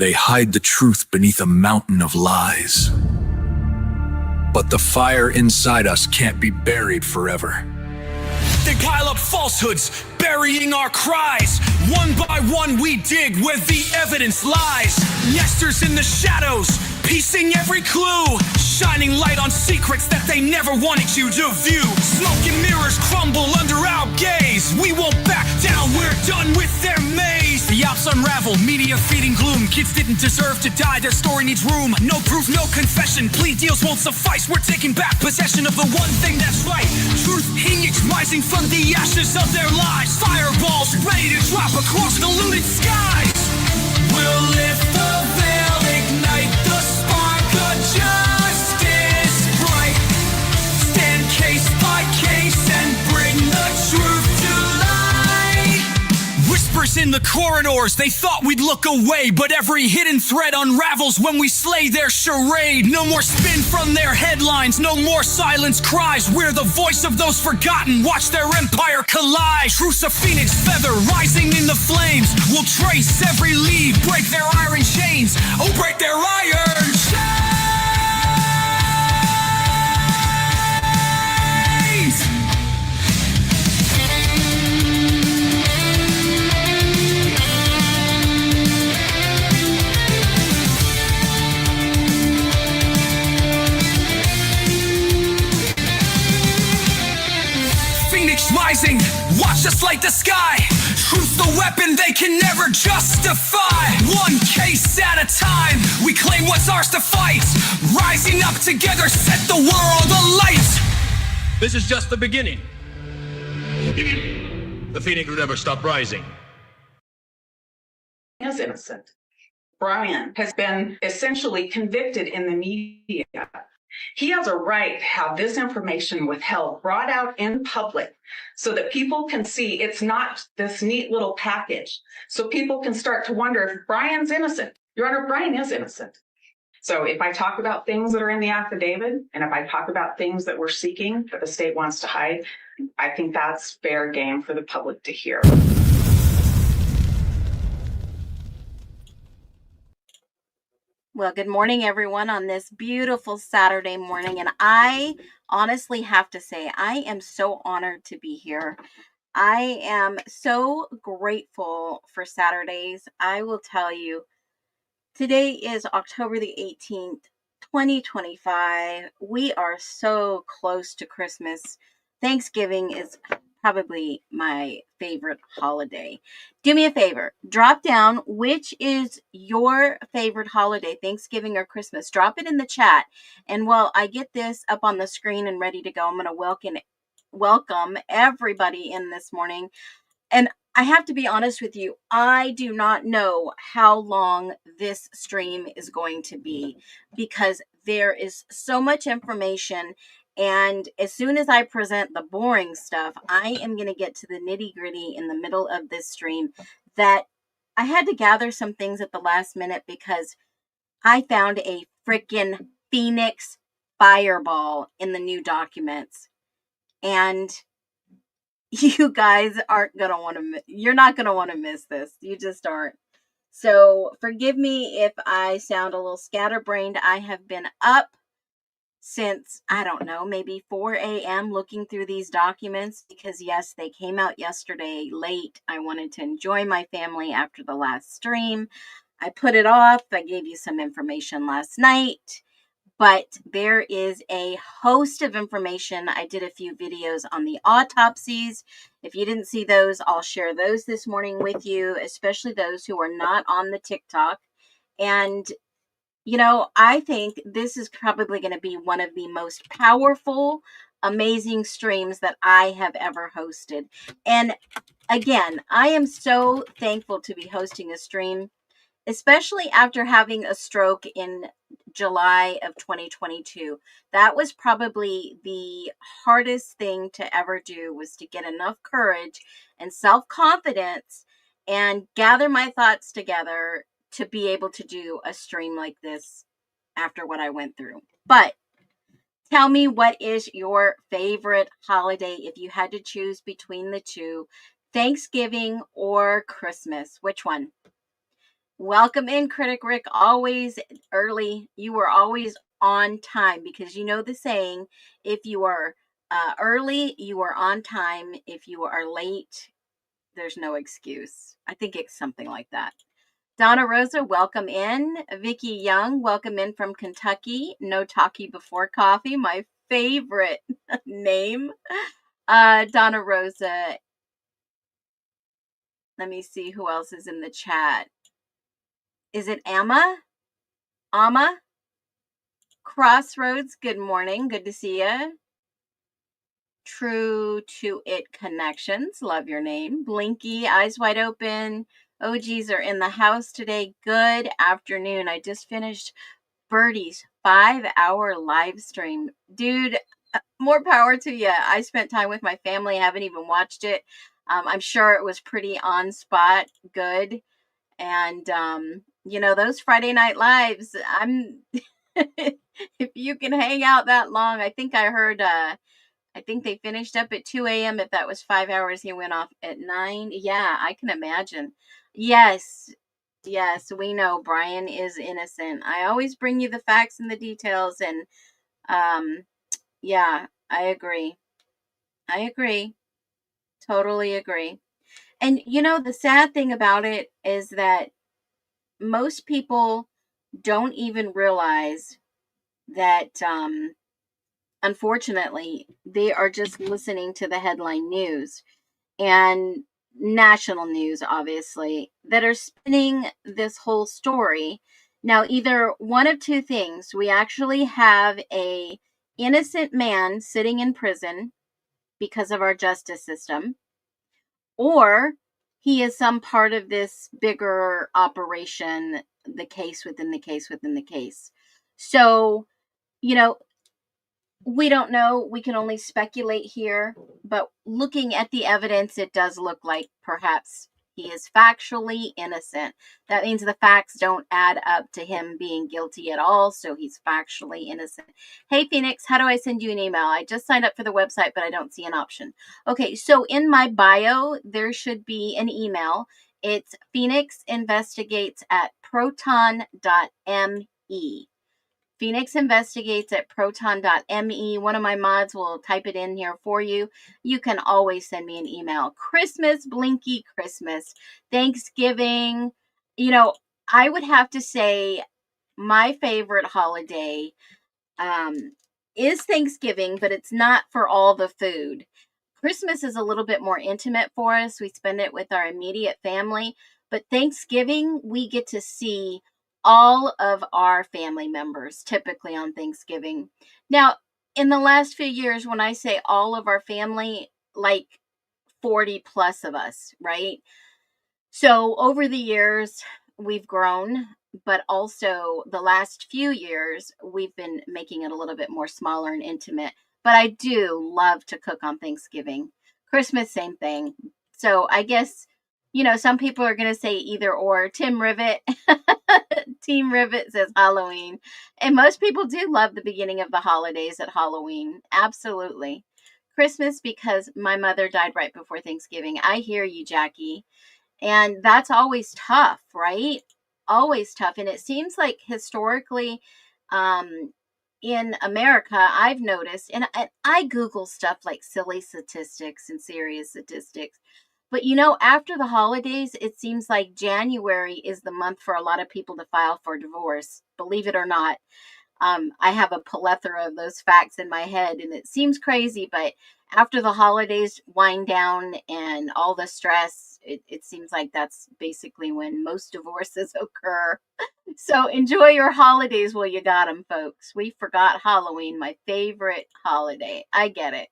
They hide the truth beneath a mountain of lies. But the fire inside us can't be buried forever. They pile up falsehoods, burying our cries. One by one we dig where the evidence lies. Nesters in the shadows, piecing every clue, shining light on secrets that they never wanted you to view. Smoke and mirrors crumble under our gaze. We won't back down, we're done with their maze. The ops unravel, media feeding gloom. Kids didn't deserve to die, their story needs room. No proof, no confession, plea deals won't suffice. We're taking back possession of the one thing that's right. Truth phoenix rising from the ashes of their lies. Fireballs ready to drop across the looted skies. We'll lift the veil, ignite the spark of justice bright. Stand case by case and bring the truth to light. Whispers in the corridors, they thought we'd look away, but every hidden thread unravels when we slay their charade. No more spin from their headlines, no more silence cries. We're the voice of those forgotten, watch their empire collide. Truth's a phoenix feather rising in the flames. We'll trace every lead, break their iron chains, oh break their iron chains. Rising, watch us light the sky. Truth the weapon they can never justify. One case at a time, we claim what's ours to fight. Rising up together, set the world alight. This is just the beginning. The phoenix will never stop rising. Is innocent. Brian has been essentially convicted in the media. He has a right to have this information withheld, brought out in public, so that people can see it's not this neat little package. So people can start to wonder if Brian's innocent. Your Honor, Brian is innocent. So if I talk about things that are in the affidavit, and if I talk about things that we're seeking that the state wants to hide, I think that's fair game for the public to hear. Well, good morning, everyone, on this beautiful Saturday morning. And I honestly have to say, I am so honored to be here. I am so grateful for Saturdays. I will tell you, today is October the 18th, 2025. We are so close to Christmas. Thanksgiving is probably my favorite holiday. Do me a favor, drop down which is your favorite holiday, Thanksgiving or Christmas. Drop it in the chat, and while I get this up on the screen and ready to go, I'm going to welcome everybody in this morning. And I have to be honest with you, I do not know how long this stream is going to be, because there is so much information. And as soon as I present the boring stuff, I am going to get to the nitty gritty in the middle of this stream. That I had to gather some things at the last minute because I found a freaking Phoenix fireball in the new documents. And you guys aren't going to want to, you're not going to want to miss this. You just aren't. So forgive me if I sound a little scatterbrained. I have been up since, I don't know, maybe 4 a.m. looking through these documents because, yes, they came out yesterday late. I wanted to enjoy my family after the last stream. I put it off. I gave you some information last night, but there is a host of information. I did a few videos on the autopsies. If you didn't see those, I'll share those this morning with you, especially those who are not on the TikTok. And you know, I think this is probably going to be one of the most powerful, amazing streams that I have ever hosted. And again, I am so thankful to be hosting a stream, especially after having a stroke in July of 2022. That was probably the hardest thing to ever do, was to get enough courage and self-confidence and gather my thoughts together to be able to do a stream like this after what I went through. But tell me, what is your favorite holiday if you had to choose between the two, Thanksgiving or Christmas? Which one? Welcome in, Critic Rick. Always early. You are always on time because you know the saying, if you are early, you are on time. If you are late, there's no excuse. I think it's something like that. Donna Rosa, welcome in. Vicky Young, welcome in from Kentucky. No talkie before coffee, my favorite name. Donna Rosa. Let me see who else is in the chat. Is it Amma? Amma? Crossroads, good morning. Good to see you. True to It Connections, love your name. Blinky, Eyes Wide Open. OGs are in the house today. Good afternoon. I just finished Birdie's 5-hour live stream. Dude, more power to you. I spent time with my family. I haven't even watched it. I'm sure it was pretty on spot. Good. And, those Friday night lives, if you can hang out that long, I think I heard, I think they finished up at 2 a.m. If that was 5 hours, he went off at 9. Yeah, I can imagine. Yes, we know Brian is innocent. I always bring you the facts and the details. And yeah, I agree. Totally agree. And the sad thing about it is that most people don't even realize that unfortunately they are just listening to the headline news and national news, obviously, that are spinning this whole story. Now, either one of two things: we actually have a innocent man sitting in prison because of our justice system, or he is some part of this bigger operation, the case within the case within the case. So, we don't know. We can only speculate here, but looking at the evidence, it does look like perhaps he is factually innocent. That means the facts don't add up to him being guilty at all, so he's factually innocent. Hey, Phoenix, how do I send you an email? I just signed up for the website, but I don't see an option. Okay, so in my bio, there should be an email. It's phoenixinvestigates@proton.me. Phoenix Investigates at proton.me. One of my mods will type it in here for you. You can always send me an email. Christmas, Blinky Christmas, Thanksgiving. I would have to say my favorite holiday is Thanksgiving, but it's not for all the food. Christmas is a little bit more intimate for us. We spend it with our immediate family. But Thanksgiving, we get to see all of our family members typically on Thanksgiving. Now, in the last few years, when I say all of our family, like 40 plus of us, right? So over the years, we've grown, but also the last few years, we've been making it a little bit more smaller and intimate. But I do love to cook on Thanksgiving. Christmas, same thing. So I guess, some people are going to say either or. Tim Rivet, Team Rivet says Halloween. And most people do love the beginning of the holidays at Halloween. Absolutely. Christmas, because my mother died right before Thanksgiving. I hear you, Jackie. And that's always tough, right? Always tough. And it seems like historically, in America, I've noticed, and I Google stuff like silly statistics and serious statistics. But after the holidays, it seems like January is the month for a lot of people to file for divorce, believe it or not. I have a plethora of those facts in my head, and it seems crazy, but after the holidays wind down and all the stress, it seems like that's basically when most divorces occur. So enjoy your holidays while you got them, folks. We forgot Halloween, my favorite holiday. I get it.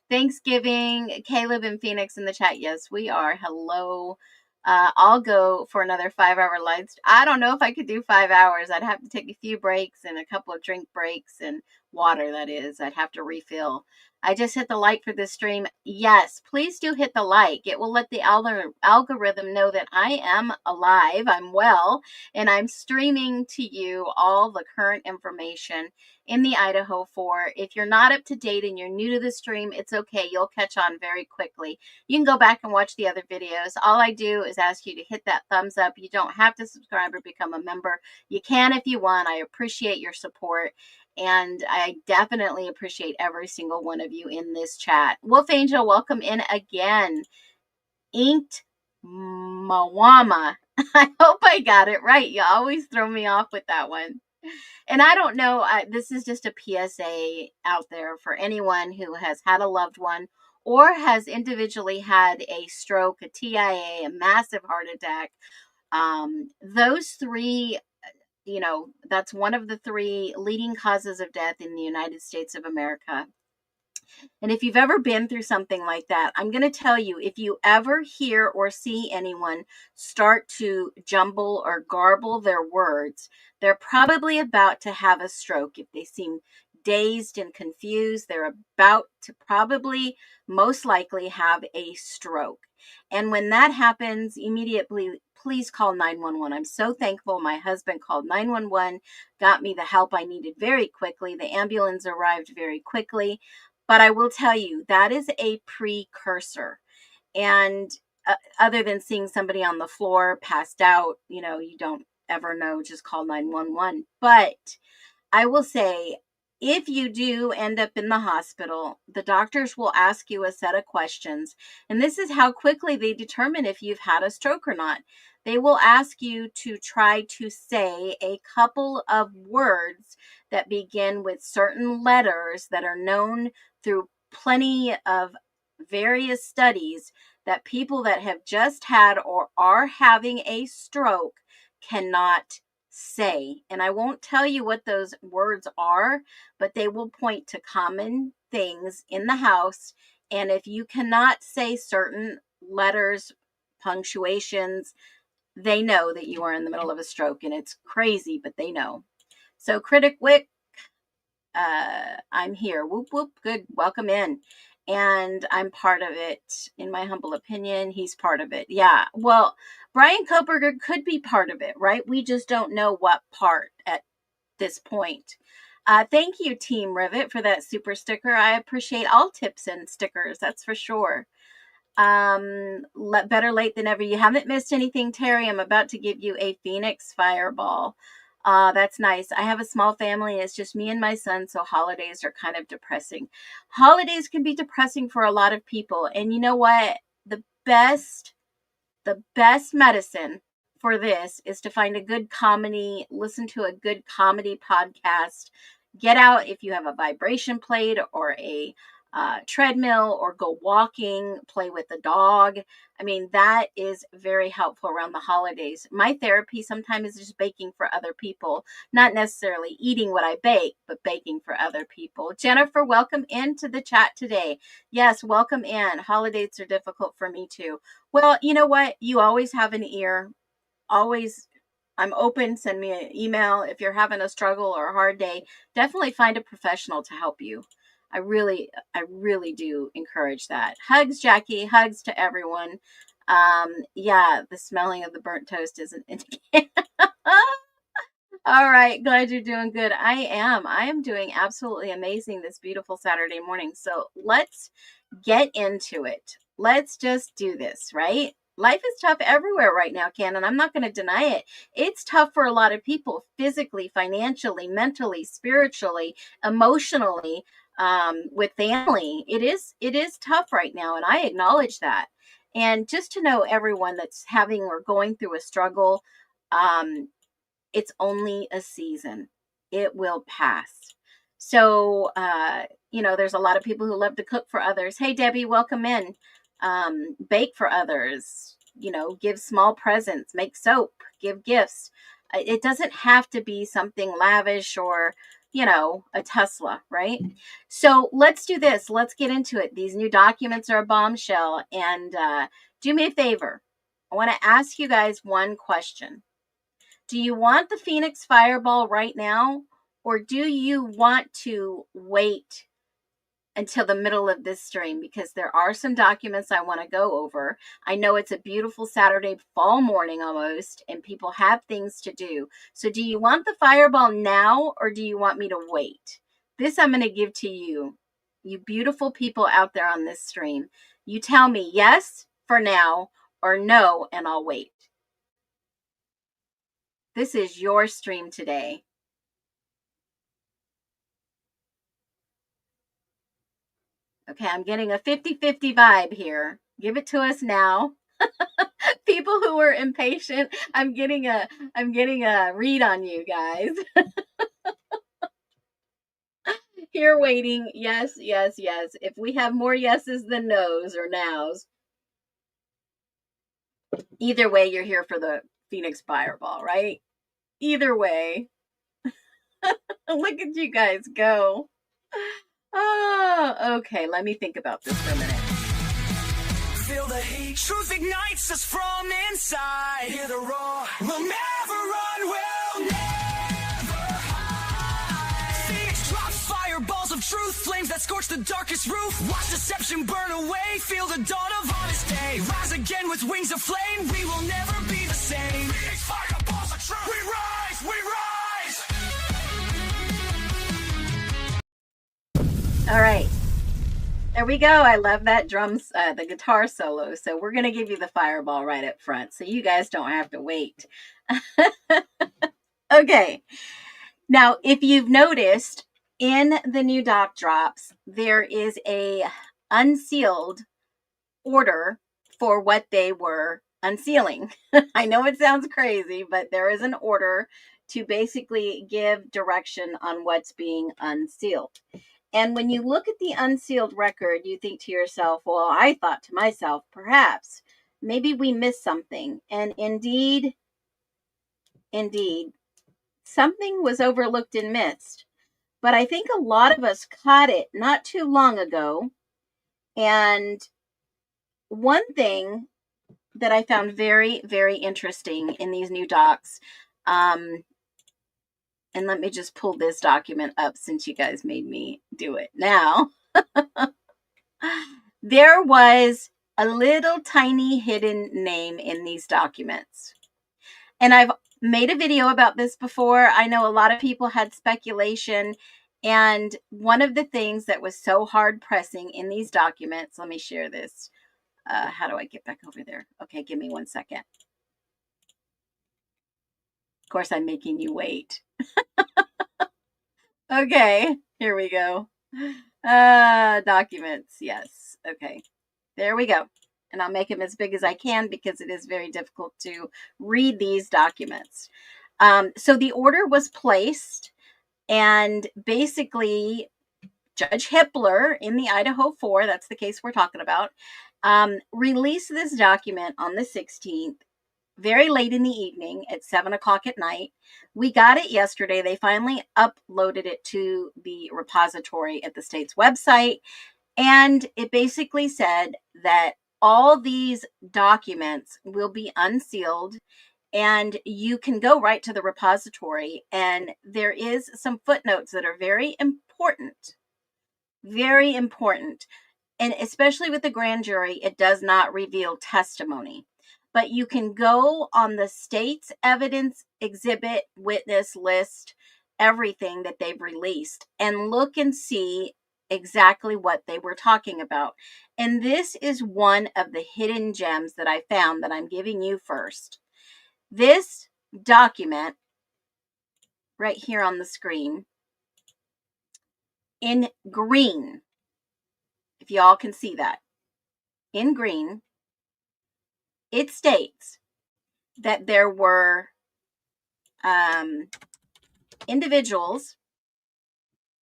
Thanksgiving, Caleb and Phoenix in the chat. Yes, we are. Hello. I'll go for another 5-hour live. I don't know if I could do 5 hours. I'd have to take a few breaks and a couple of drink breaks and water, that is. I'd have to refill. I just hit the like for this stream. Yes, please do hit the like. It will let the algorithm know that I am alive, I'm well, and I'm streaming to you all the current information in the Idaho 4. If you're not up to date and you're new to the stream, it's okay. You'll catch on very quickly. You can go back and watch the other videos. All I do is ask you to hit that thumbs up. You don't have to subscribe or become a member. You can if you want. I appreciate your support. And I definitely appreciate every single one of you in this chat. Wolf Angel, welcome in again. Inked Mawama. I hope I got it right. You always throw me off with that one. And I don't know, this is just a PSA out there for anyone who has had a loved one or has individually had a stroke, a TIA, a massive heart attack. Those three, that's one of the three leading causes of death in the United States of America. And if you've ever been through something like that, I'm going to tell you, if you ever hear or see anyone start to jumble or garble their words, they're probably about to have a stroke. If they seem dazed and confused, they're about to probably most likely have a stroke. And when that happens, immediately, please call 911. I'm so thankful my husband called 911, got me the help I needed very quickly. The ambulance arrived very quickly. But I will tell you, that is a precursor. And other than seeing somebody on the floor passed out, you don't ever know, just call 911. But I will say, if you do end up in the hospital, the doctors will ask you a set of questions. And this is how quickly they determine if you've had a stroke or not. They will ask you to try to say a couple of words that begin with certain letters that are known through plenty of various studies that people that have just had or are having a stroke cannot say. And I won't tell you what those words are, but they will point to common things in the house. And if you cannot say certain letters, punctuations, they know that you are in the middle of a stroke. And it's crazy, but they know. So Critic Wick, I'm here. Whoop, whoop. Good. Welcome in. And I'm part of it. In my humble opinion, he's part of it. Yeah. Well, Brian Koberger could be part of it, right? We just don't know what part at this point. Thank you, Team Rivet, for that super sticker. I appreciate all tips and stickers. That's for sure. Better late than ever. You haven't missed anything, Terry. I'm about to give you a Phoenix Fireball. That's nice. I have a small family. It's just me and my son, so holidays are kind of depressing. Holidays can be depressing for a lot of people. And you know what? The best medicine for this is to find a good comedy, listen to a good comedy podcast, get out if you have a vibration plate or a treadmill, or go walking, play with the dog. I mean, that is very helpful around the holidays. My therapy sometimes is just baking for other people, not necessarily eating what I bake, but baking for other people. Jennifer, welcome into the chat today. Yes, welcome in. Holidays are difficult for me too. Well, you know what? You always have an ear. Always, I'm open. Send me an email. If you're having a struggle or a hard day, definitely find a professional to help you. I really do encourage that. Hugs, Jackie. Hugs to everyone. Yeah, the smelling of the burnt toast isn't indicated. All right. Glad you're doing good. I am doing absolutely amazing this beautiful Saturday morning. So let's get into it. Let's just do this, right? Life is tough everywhere right now, Ken, and I'm not going to deny it. It's tough for a lot of people, physically, financially, mentally, spiritually, emotionally, with family. It is tough right now, and I acknowledge that. And just to know everyone that's having or going through a struggle, it's only a season. It will pass. So, there's a lot of people who love to cook for others. Hey, Debbie, welcome in. Bake for others, give small presents, make soap, give gifts. It doesn't have to be something lavish or, a Tesla, right? So let's do this. Let's get into it. These new documents are a bombshell. And do me a favor. I want to ask you guys one question. Do you want the Phoenix Fireball right now? Or do you want to wait until the middle of this stream because there are some documents I want to go over. I know it's a beautiful Saturday fall morning almost, and people have things to do. So do you want the fireball now, or do you want me to wait? This I'm going to give to you, you beautiful people out there on this stream. You tell me yes for now or no, and I'll wait. This is your stream today. Okay, I'm getting a 50-50 vibe here. Give it to us now. People who are impatient, I'm getting a read on you guys. Here waiting. Yes, yes, yes. If we have more yeses than nos or nows, either way, you're here for the Phoenix Fireball, right? Either way. Look at you guys go. Oh, okay. Let me think about this for a minute. Feel the heat, truth ignites us from inside. Hear the roar, we'll never run, we'll never hide. Phoenix drops fireballs of truth, flames that scorch the darkest roof. Watch deception burn away, feel the dawn of honest day. Rise again with wings of flame, we will never be the same. Phoenix fireballs of truth, we rise, we rise. All right. There we go. I love that drums, the guitar solo. So we're going to give you the fireball right up front so you guys don't have to wait. Okay. Now, if you've noticed, in the new doc drops, there is a unsealed order for what they were unsealing. I know it sounds crazy, but there is an order to basically give direction on what's being unsealed. And when you look at the unsealed record, you think to yourself, well, I thought to myself, perhaps, maybe we missed something. And indeed, something was overlooked and missed. But I think a lot of us caught it not too long ago. And one thing that I found very, very interesting in these new docs, and let me just pull this document up since you guys made me do it now. There was a little tiny hidden name in these documents. And I've made a video about this before. I know a lot of people had speculation. And one of the things that was so hard pressing in these documents, let me share this. How do I get back over there? Okay, give me 1 second. Of course, I'm making you wait. Okay, here we go. Documents, yes. Okay, there we go. And I'll make them as big as I can because it is very difficult to read these documents. So the order was placed, and basically Judge Hippler in the IDAHO4, that's the case we're talking about, released this document on the 16th, very late in the evening at 7 o'clock at night. We got it yesterday. They finally uploaded it to the repository at the state's website. And it basically said that all these documents will be unsealed and you can go right to the repository. And there is some footnotes that are very important. Very important. And especially with the grand jury, it does not reveal testimony. But you can go on the state's evidence exhibit witness list, everything that they've released, and look and see exactly what they were talking about. And this is one of the hidden gems that I found that I'm giving you first. This document right here on the screen in green, if y'all can see that, in green, it states that there were individuals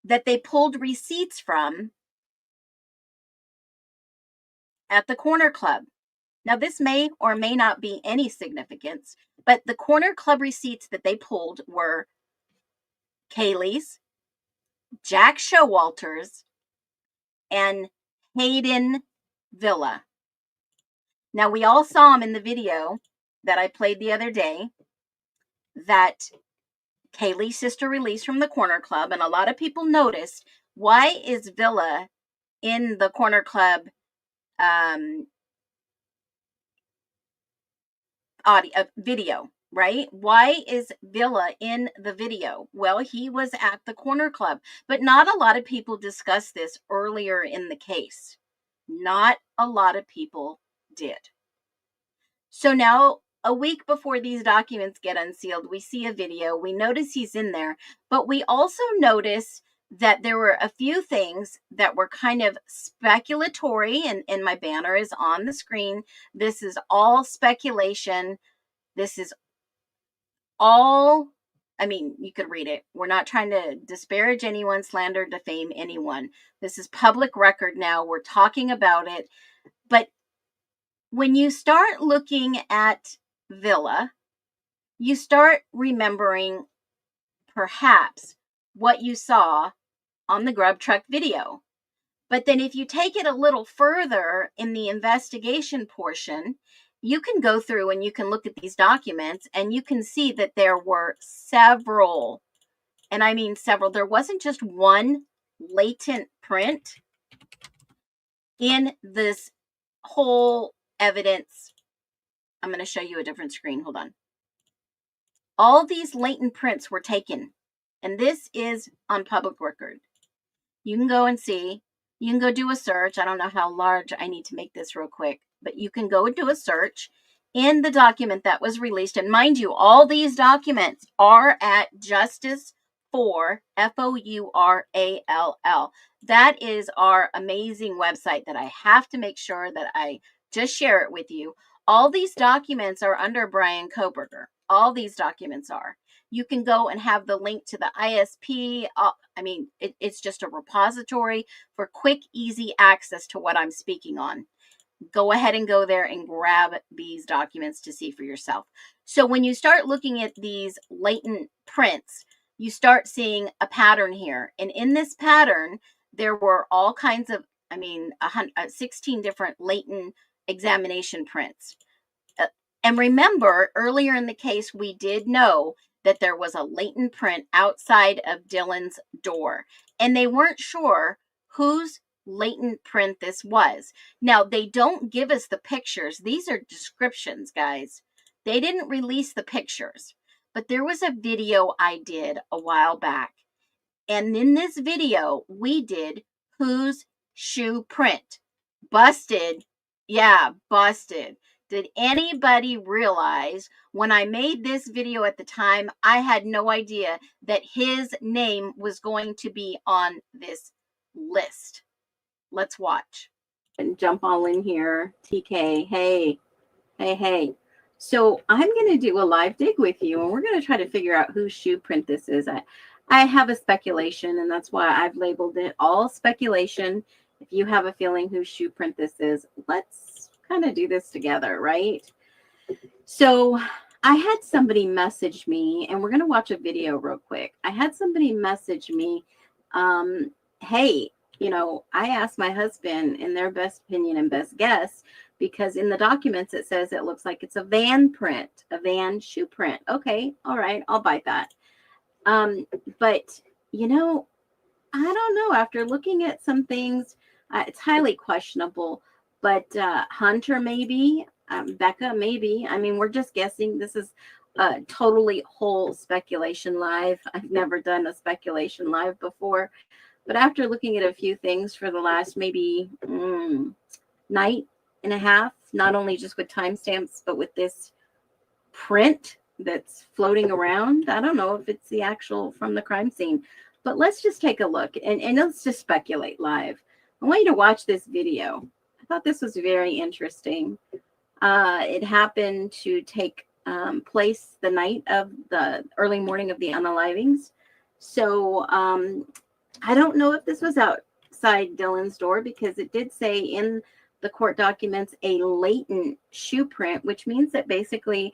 that they pulled receipts from at the Corner Club. Now, this may or may not be any significance, but the Corner Club receipts that they pulled were Kaylee's, Jack Showalter's, and Hayden Villa. Now, we all saw him in the video that I played the other day that Kaylee's sister released from the Corner Club, and a lot of people noticed, why is Villa in the Corner Club video, right? Why is Villa in the video? Well, he was at the Corner Club, but not a lot of people discussed this earlier in the case. Not a lot of people did. So now, a week before these documents get unsealed, we see a video. We notice he's in there, but we also notice that there were a few things that were kind of speculatory, and my banner is on the screen. This is all speculation. This is all, I mean, you could read it. We're not trying to disparage anyone, slander, defame anyone. This is public record now. We're talking about it. But when you start looking at Villa, you start remembering perhaps what you saw on the Grub Truck video. But then if you take it a little further in the investigation portion, you can go through and you can look at these documents and you can see that there were several, and I mean several, there wasn't just one latent print in this whole evidence. I'm going to show you a different screen. Hold on. All these latent prints were taken, and this is on public record. You can go and see. You can go do a search. I don't know how large I need to make this real quick, but you can go and do a search in the document that was released. And mind you, all these documents are at Justice4, F-O-U-R-A-L-L. That is our amazing website that I have to make sure that I just share it with you. All these documents are under Brian Koberger. All these documents are. You can go and have the link to the ISP. I mean, it's just a repository for quick, easy access to what I'm speaking on. Go ahead and go there and grab these documents to see for yourself. So when you start looking at these latent prints, you start seeing a pattern here. And in this pattern, there were all kinds of, 16 different latent examination prints. And remember, earlier in the case, we did know that there was a latent print outside of Dylan's door. And they weren't sure whose latent print this was. Now, they don't give us the pictures. These are descriptions, guys. They didn't release the pictures. But there was a video I did a while back. And in this video, we did whose shoe print. Busted. Yeah, busted. Did anybody realize when I made this video at the time, I had no idea that his name was going to be on this list? Let's watch. And jump all in here. TK, hey. So I'm going to do a live dig with you, and we're going to try to figure out whose shoe print this is. I have a speculation, and that's why I've labeled it all speculation. If you have a feeling whose shoe print this is, let's kind of do this together, right? So I had somebody message me, and we're going to watch a video real quick. I had somebody message me, hey, I asked my husband in their best opinion and best guess, because in the documents it says it looks like it's a van print, a van shoe print. Okay, all right, I'll bite that. But, I don't know. After looking at some things, it's highly questionable. But Hunter, maybe. Becca, maybe. I mean, we're just guessing. This is totally whole speculation live. I've never done a speculation live before. But after looking at a few things for the last maybe night and a half, not only just with timestamps, but with this print that's floating around, I don't know if it's the actual from the crime scene. But let's just take a look and let's just speculate live. I want you to watch this video. I thought this was very interesting. It happened to take place the night of the early morning of the unalivings. So I don't know if this was outside Dylan's door, because it did say in the court documents a latent shoe print, which means that basically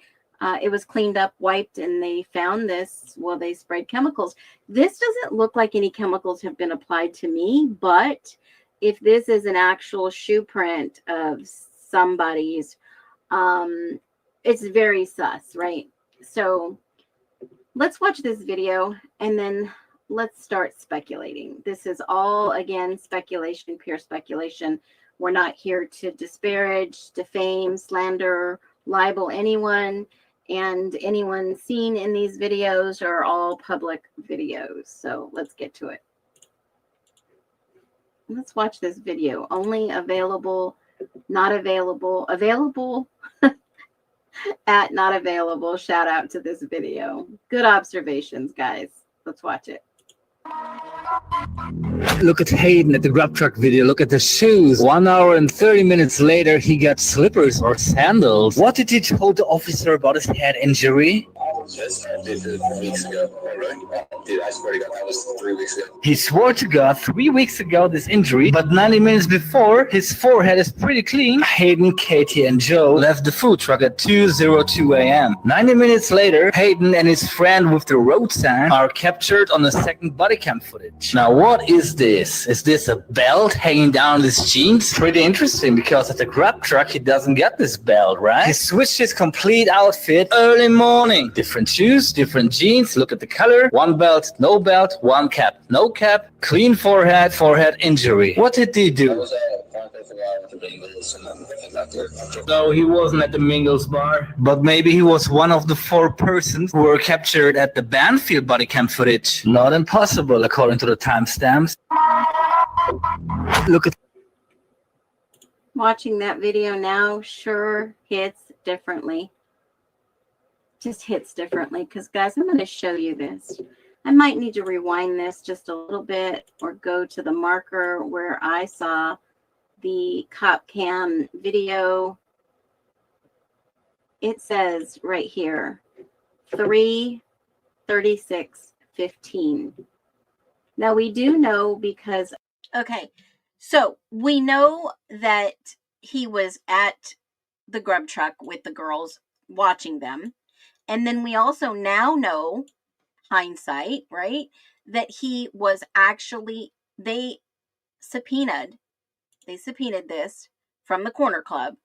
it was cleaned up, wiped, and they found this. Well, they sprayed chemicals. This doesn't look like any chemicals have been applied to me, but if this is an actual shoe print of somebody's, it's very sus, right? So let's watch this video, and then let's start speculating. This is all, again, speculation, pure speculation. We're not here to disparage, defame, slander, libel anyone. And anyone seen in these videos are all public videos. So let's get to it. Let's watch this video. Only available, not available, available at not available. Shout out to this video. Good observations, guys. Let's watch it. Look at Hayden at the grab truck video. Look at the shoes. 1 hour and 30 minutes later, he got slippers or sandals. What did he tell the officer about his head injury? Just did it 3 weeks ago. Oh, really? Dude, I swear to God, that was 3 weeks ago. He swore to God 3 weeks ago this injury, but 90 minutes before, his forehead is pretty clean. Hayden, Katie, and Joe left the food truck at 2:02 a.m. 90 minutes later, Hayden and his friend with the road sign are captured on the second body cam footage. Now, what is this? Is this a belt hanging down his jeans? Pretty interesting, because at the grab truck, he doesn't get this belt, right? He switched his complete outfit early morning. Different shoes, different jeans. Look at the color. One belt, no belt. One cap, no cap. Clean forehead, forehead injury. What did he I do? was at the Bengals and then I got there. No, he wasn't at the Mingles bar. But maybe he was one of the 4 persons who were captured at the Banfield body cam footage. Not impossible, according to the timestamps. Look at Watching that video now sure hits differently. Just hits differently, because guys, I'm going to show you this. I might need to rewind this just a little bit or go to the marker where I saw the cop cam video. It says right here 3:36:15. Now we do know because, okay, so we know that he was at the grub truck with the girls watching them. And then we also now know, hindsight, right, that he was actually, they subpoenaed this from the Corner Club,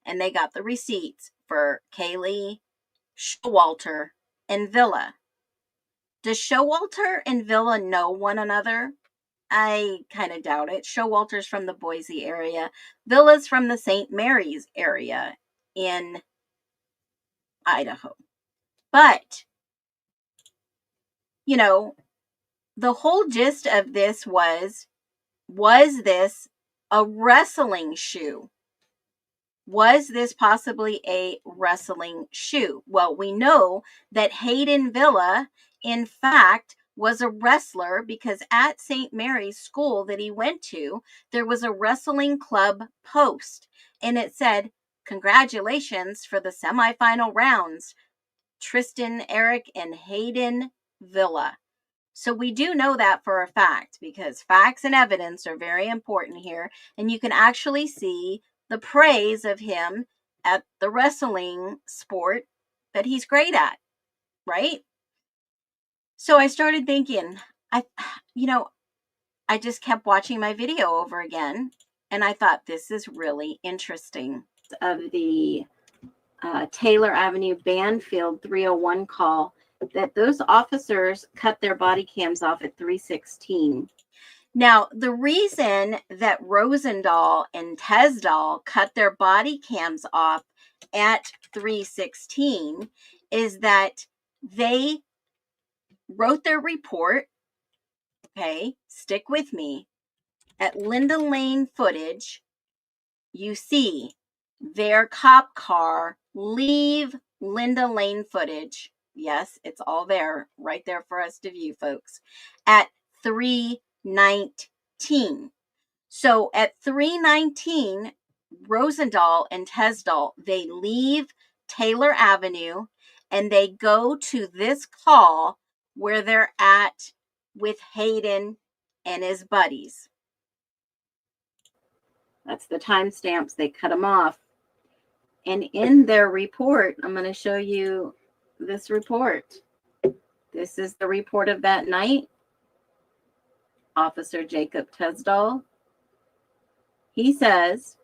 and they got the receipts for Kaylee, Showalter, and Villa. Does Showalter and Villa know one another? I kind of doubt it. Showalter's from the Boise area. Villa's from the St. Mary's area in Idaho. But, you know, the whole gist of this was this a wrestling shoe? Was this possibly a wrestling shoe? Well, we know that Hayden Villa, in fact, was a wrestler, because at St. Mary's school that he went to, there was a wrestling club post, and it said, "Congratulations for the semifinal rounds, Tristan, Eric, and Hayden Villa." So we do know that for a fact, because facts and evidence are very important here. And you can actually see the praise of him at the wrestling sport that he's great at, right? So I started thinking, I just kept watching my video over again, and I thought, this is really interesting. Of the Taylor Avenue Banfield 301 call, that those officers cut their body cams off at 3:16. Now, the reason that Rosendahl and Tesdahl cut their body cams off at 3:16 is that they wrote their report, okay, stick with me, at Linda Lane footage, you see their cop car leave Linda Lane footage. Yes, it's all there, right there for us to view, folks, at 3:19. So at 3:19, Rosendahl and Tesdahl, they leave Taylor Avenue and they go to this call where they're at with Hayden and his buddies. That's the timestamps. They cut them off. And in their report, I'm going to show you this report. This is the report of that night. Officer Jacob Tesdahl. He says,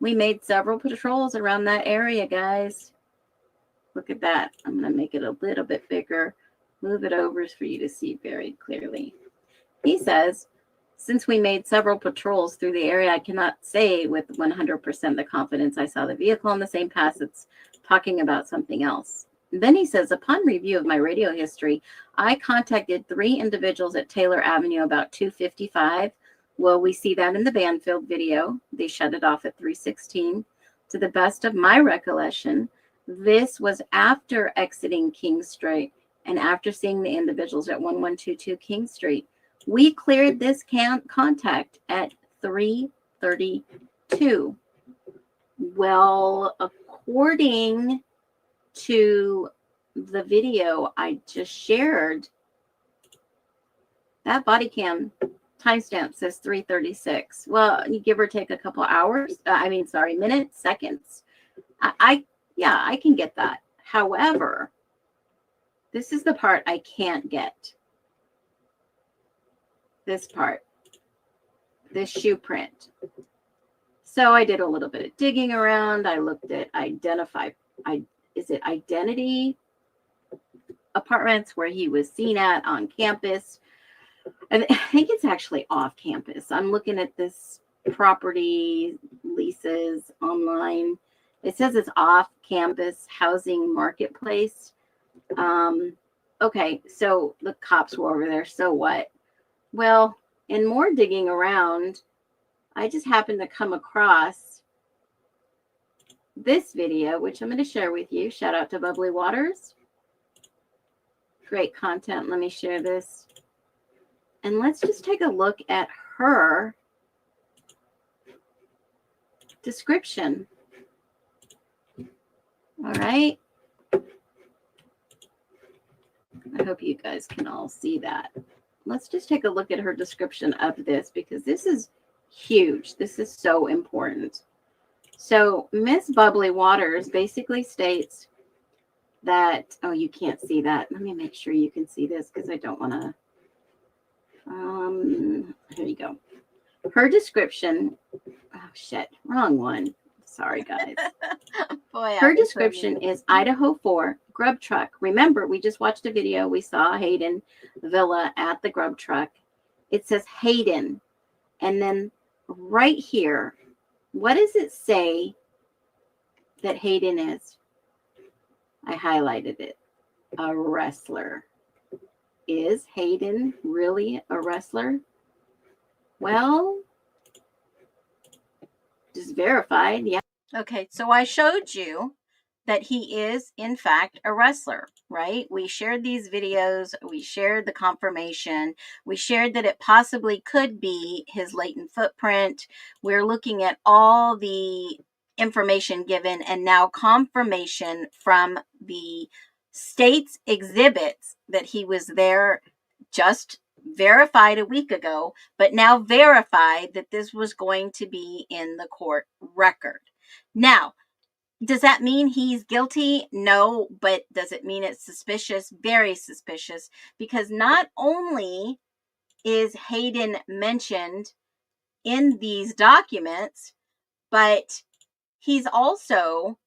"We made several patrols around that area, guys." Look at that. I'm going to make it a little bit bigger. move it over for you to see very clearly. He says, since we made several patrols through the area, I cannot say with 100% the confidence I saw the vehicle on the same path. It's talking about something else. And then he says, upon review of my radio history, I contacted 3 individuals at Taylor Avenue about 2:55. Well, we see that in the Banfield video. They shut it off at 3:16. To the best of my recollection, this was after exiting King Street and after seeing the individuals at 1122 King Street. We cleared this contact at 3:32. Well, according to the video I just shared, that body cam timestamp says 3:36. Well, you give or take a couple hours. Minutes, seconds. I can get that. However, this is the part I can't get. This part, this shoe print. So I did a little bit of digging around. I looked at identity apartments where he was seen at on campus. I think it's actually off campus. I'm looking at this property leases online. It says it's off campus housing marketplace. Okay, so the cops were over there. So what? Well, in more digging around, I just happened to come across this video, which I'm going to share with you. Shout out to Bubbly Waters. Great content. Let me share this. And let's just take a look at her description. All right. I hope you guys can all see that. Let's just take a look at her description of this because this is huge. This is so important. So Miss Bubbly Waters basically states that, oh, you can't see that. Let me make sure you can see this because I don't want to. Here you go. Her description. Oh, shit. Wrong one. Sorry, guys. Boy, her description is IDAHO4 grub truck. Remember, we just watched a video. We saw Hayden Villa at the grub truck. It says Hayden. And then right here, what does it say that Hayden is? I highlighted it. A wrestler. Is Hayden really a wrestler? Well, just verified. Yeah. Okay, so I showed you that he is, in fact, a wrestler, right? We shared these videos. We shared the confirmation. We shared that it possibly could be his latent footprint. We're looking at all the information given and now confirmation from the state's exhibits that he was there, just verified a week ago, but now verified that this was going to be in the court record. Now, does that mean he's guilty? No, but does it mean it's suspicious? Very suspicious, because not only is Hayden mentioned in these documents, but he's also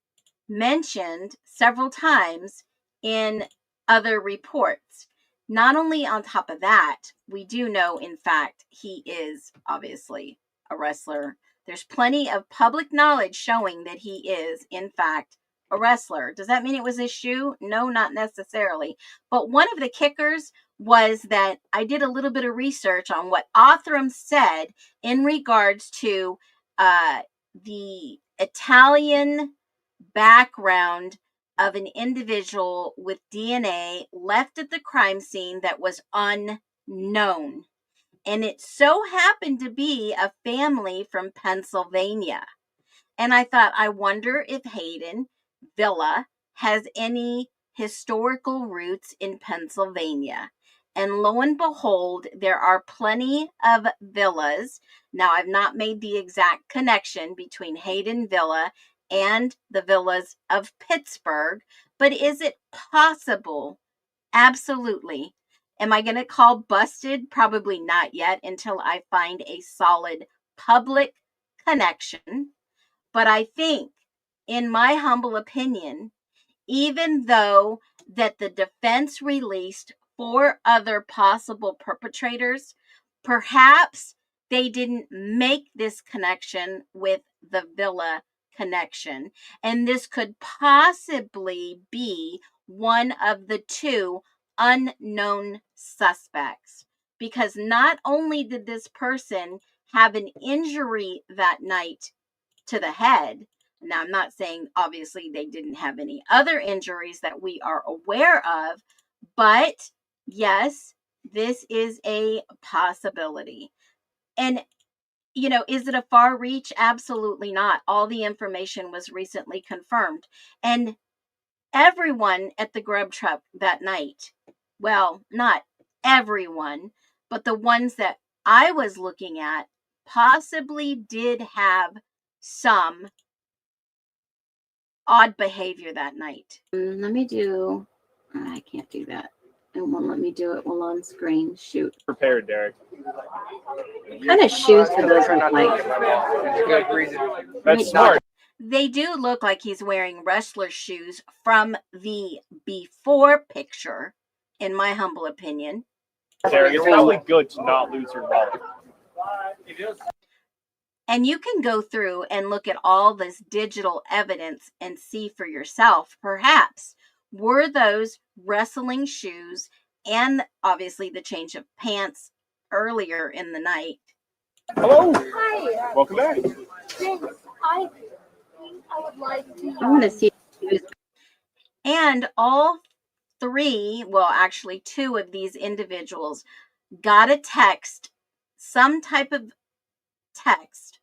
mentioned several times in other reports. Not only on top of that, we do know, in fact, he is obviously a wrestler. There's plenty of public knowledge showing that he is, in fact, a wrestler. Does that mean it was his shoe? No, not necessarily. But one of the kickers was that I did a little bit of research on what Othram said in regards to the Italian background of an individual with DNA left at the crime scene that was unknown. And it so happened to be a family from Pennsylvania. And I thought, I wonder if Hayden Villa has any historical roots in Pennsylvania. And lo and behold, there are plenty of villas. Now, I've not made the exact connection between Hayden Villa and the villas of Pittsburgh, but is it possible? Absolutely. Am I going to call busted? Probably not yet until I find a solid public connection. But I think, in my humble opinion, even though that the defense released 4 other possible perpetrators. Perhaps they didn't make this connection with the villa connection, and this could possibly be one of the 2 unknown suspects, because not only did this person have an injury that night to the head. Now, I'm not saying obviously they didn't have any other injuries that we are aware of, but yes, this is a possibility. And, is it a far reach? Absolutely not. All the information was recently confirmed. And everyone at the grub truck that night, well, not everyone, but the ones that I was looking at possibly did have some odd behavior that night. Let me do, I can't do that. It won't let me do it while on screen. Shoot. Prepared, Derek. What kind of shoes do those look like? That's smart. They do look like he's wearing wrestler shoes from the before picture, in my humble opinion. Derek, it's probably good to not lose your wallet. And you can go through and look at all this digital evidence and see for yourself, perhaps, were those wrestling shoes and obviously the change of pants earlier in the night. Hello. Hi. Welcome back. Thanks. I would like to. I want to see. And all 3, well, actually 2 of these individuals got a text, some type of text.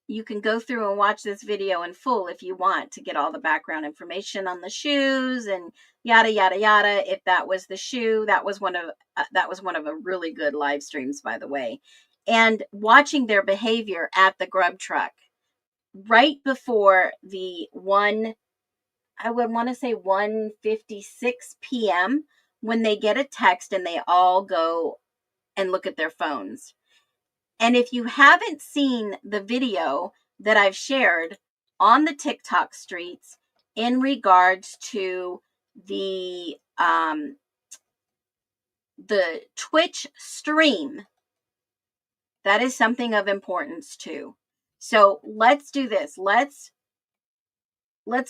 You can go through and watch this video in full if you want to get all the background information on the shoes and yada yada yada. If that was the shoe, that was one of a really good live streams, by the way. And watching their behavior at the grub truck right before the I would want to say 1:56 p.m. when they get a text and they all go and look at their phones. And if you haven't seen the video that I've shared on the TikTok streets in regards to the Twitch stream, that is something of importance too. So let's do this. Let's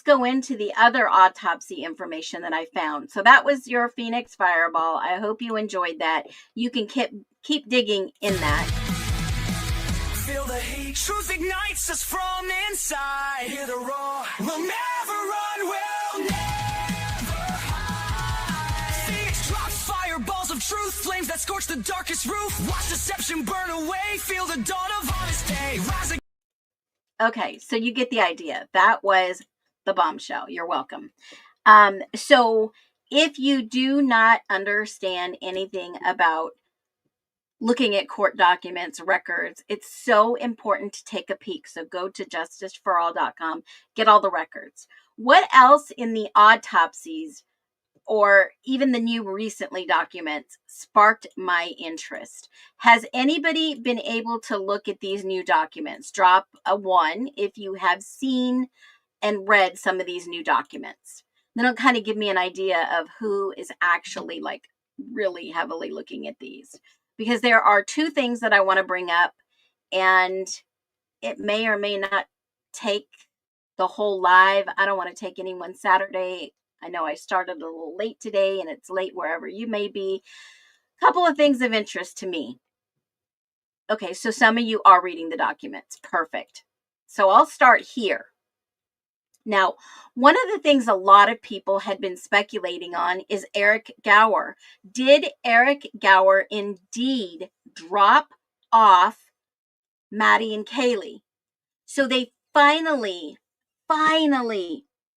go into the other autopsy information that I found. So that was your Phoenix Fireball. I hope you enjoyed that. You can keep digging in that. Feel the heat, truth ignites us from inside. Hear the roar, we'll never run, we'll never hide. Phoenix drops fireballs of truth, flames that scorch the darkest roof. Watch deception burn away, feel the dawn of honest day. Rise. Okay, so you get the idea. That was the bombshell. You're welcome. So if you do not understand anything about looking at court documents, records, it's so important to take a peek. So go to justiceforall.com, get all the records. What else in the autopsies or even the new recently documents sparked my interest? Has anybody been able to look at these new documents? Drop a 1 if you have seen and read some of these new documents. Then it'll kind of give me an idea of who is actually like really heavily looking at these. Because there are 2 things that I want to bring up, and it may or may not take the whole live. I don't want to take anyone Saturday. I know I started a little late today, and it's late wherever you may be. A couple of things of interest to me. Okay, so some of you are reading the documents. Perfect. So I'll start here. Now, one of the things a lot of people had been speculating on is Eric Gower. Did Eric Gower indeed drop off Maddie and Kaylee? So they finally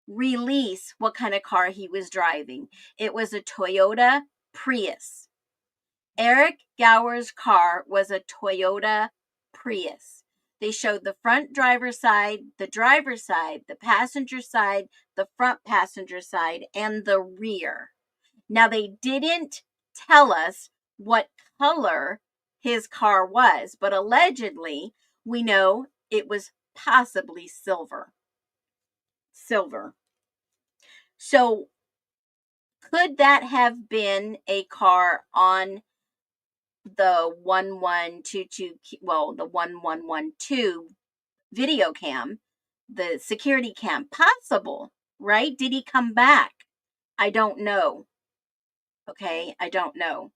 release what kind of car he was driving. It was a Toyota Prius. Eric Gower's car was a Toyota Prius. They showed the front driver's side, the driver's side, the passenger side, the front passenger side, and the rear. Now, they didn't tell us what color his car was, but allegedly, we know it was possibly silver. So, Could that have been a car on the 1122, well, the 1112 video cam, the security cam? Possible, right? Did he come back? I don't know. Okay, I don't know.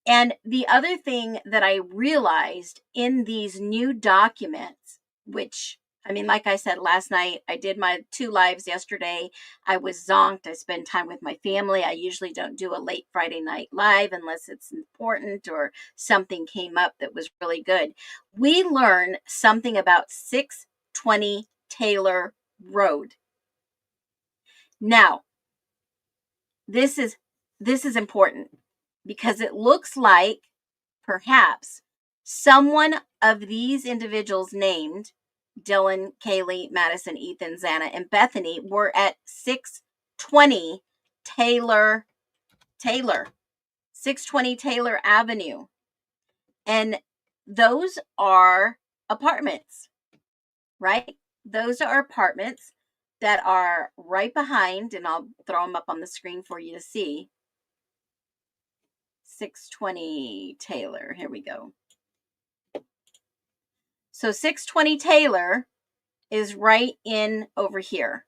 And the other thing that I realized in these new documents, which, I mean, like I said last night, I did my 2 lives yesterday. I was zonked. I spend time with my family. I usually don't do a late Friday night live unless it's important or something came up that was really good. We learned something about 620 Taylor Road. Now, this is important because it looks like perhaps someone of these individuals named Dylan, Kaylee, Madison, Ethan, Xana, and Bethany were at 620 Taylor, 620 Taylor Avenue. And those are apartments, right? Those are apartments that are right behind, and I'll throw them up on the screen for you to see. 620 Taylor. Here we go. So 620 Taylor is right in over here.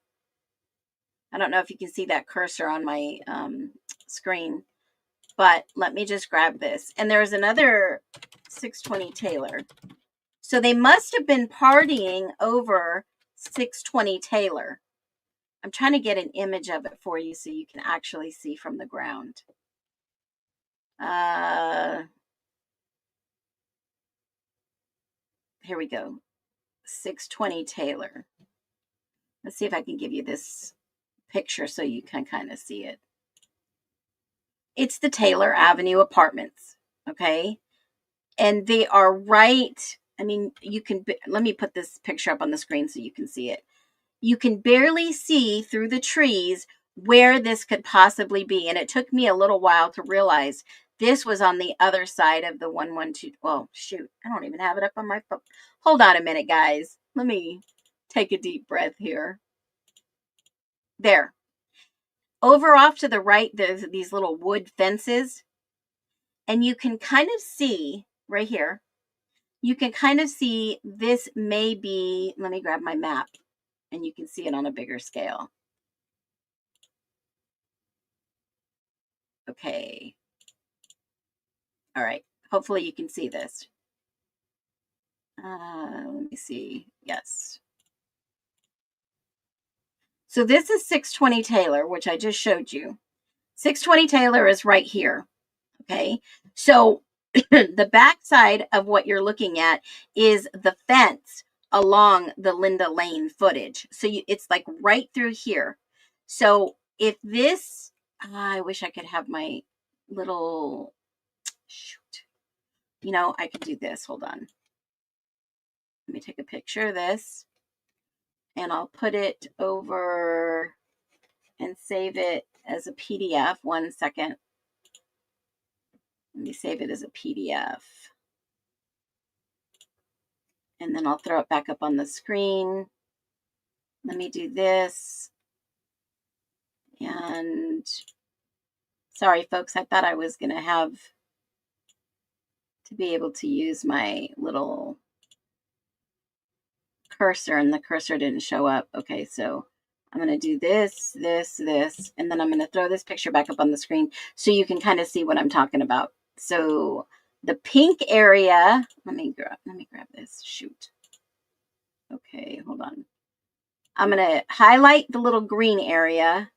I don't know if you can see that cursor on my screen, but let me just grab this. And there's another 620 Taylor. So they must have been partying over 620 Taylor. I'm trying to get an image of it for you so you can actually see from the ground. Here we go. 620 Taylor. Let's see if I can give you this picture so you can kind of see it. It's the Taylor Avenue apartments, okay? And they are right, I mean, you can, let me put this picture up on the screen so you can see it. You can barely see through the trees where this could possibly be. And it took me a little while to realize this was on the other side of the 112. Well, shoot, I don't even have it up on my phone. Hold on a minute, guys. Let me take a deep breath here. There. Over off to the right, there's these little wood fences. And you can kind of see right here, you can kind of see this may be, let me grab my map and you can see it on a bigger scale. Okay. All right. Hopefully you can see this. Let me see. Yes. So this is 620 Taylor, which I just showed you. 620 Taylor is right here. Okay. So the backside of what you're looking at is the fence along the Linda Lane footage. So it's like right through here. So if this, I wish I could have my little, shoot. You know, I could do this. Hold on. Let me take a picture of this and I'll put it over and save it as a PDF. 1 second. Let me save it as a PDF. And then I'll throw it back up on the screen. Let me do this. And sorry, folks, I thought I was going to have to be able to use my little cursor, and the cursor didn't show up. Okay, so I'm going to do this, and then I'm going to throw this picture back up on the screen so you can kind of see what I'm talking about. So the pink area, let me grab this. Shoot. Okay, hold on. I'm going to highlight the little green area,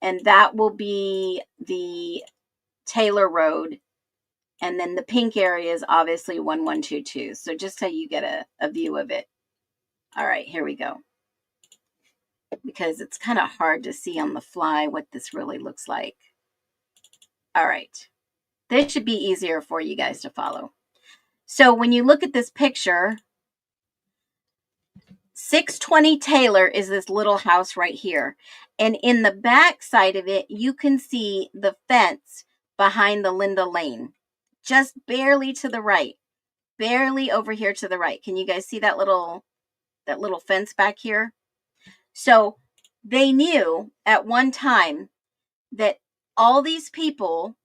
and that will be the Taylor Road. And then the pink area is obviously 1122. So just so you get a view of it. All right, here we go. Because it's kind of hard to see on the fly what this really looks like. All right. This should be easier for you guys to follow. So when you look at this picture, 620 Taylor is this little house right here. And in the back side of it, you can see the fence behind the Linda Lane. Just barely to the right. Barely over here to the right. Can you guys see that little fence back here? So they knew at one time that all these people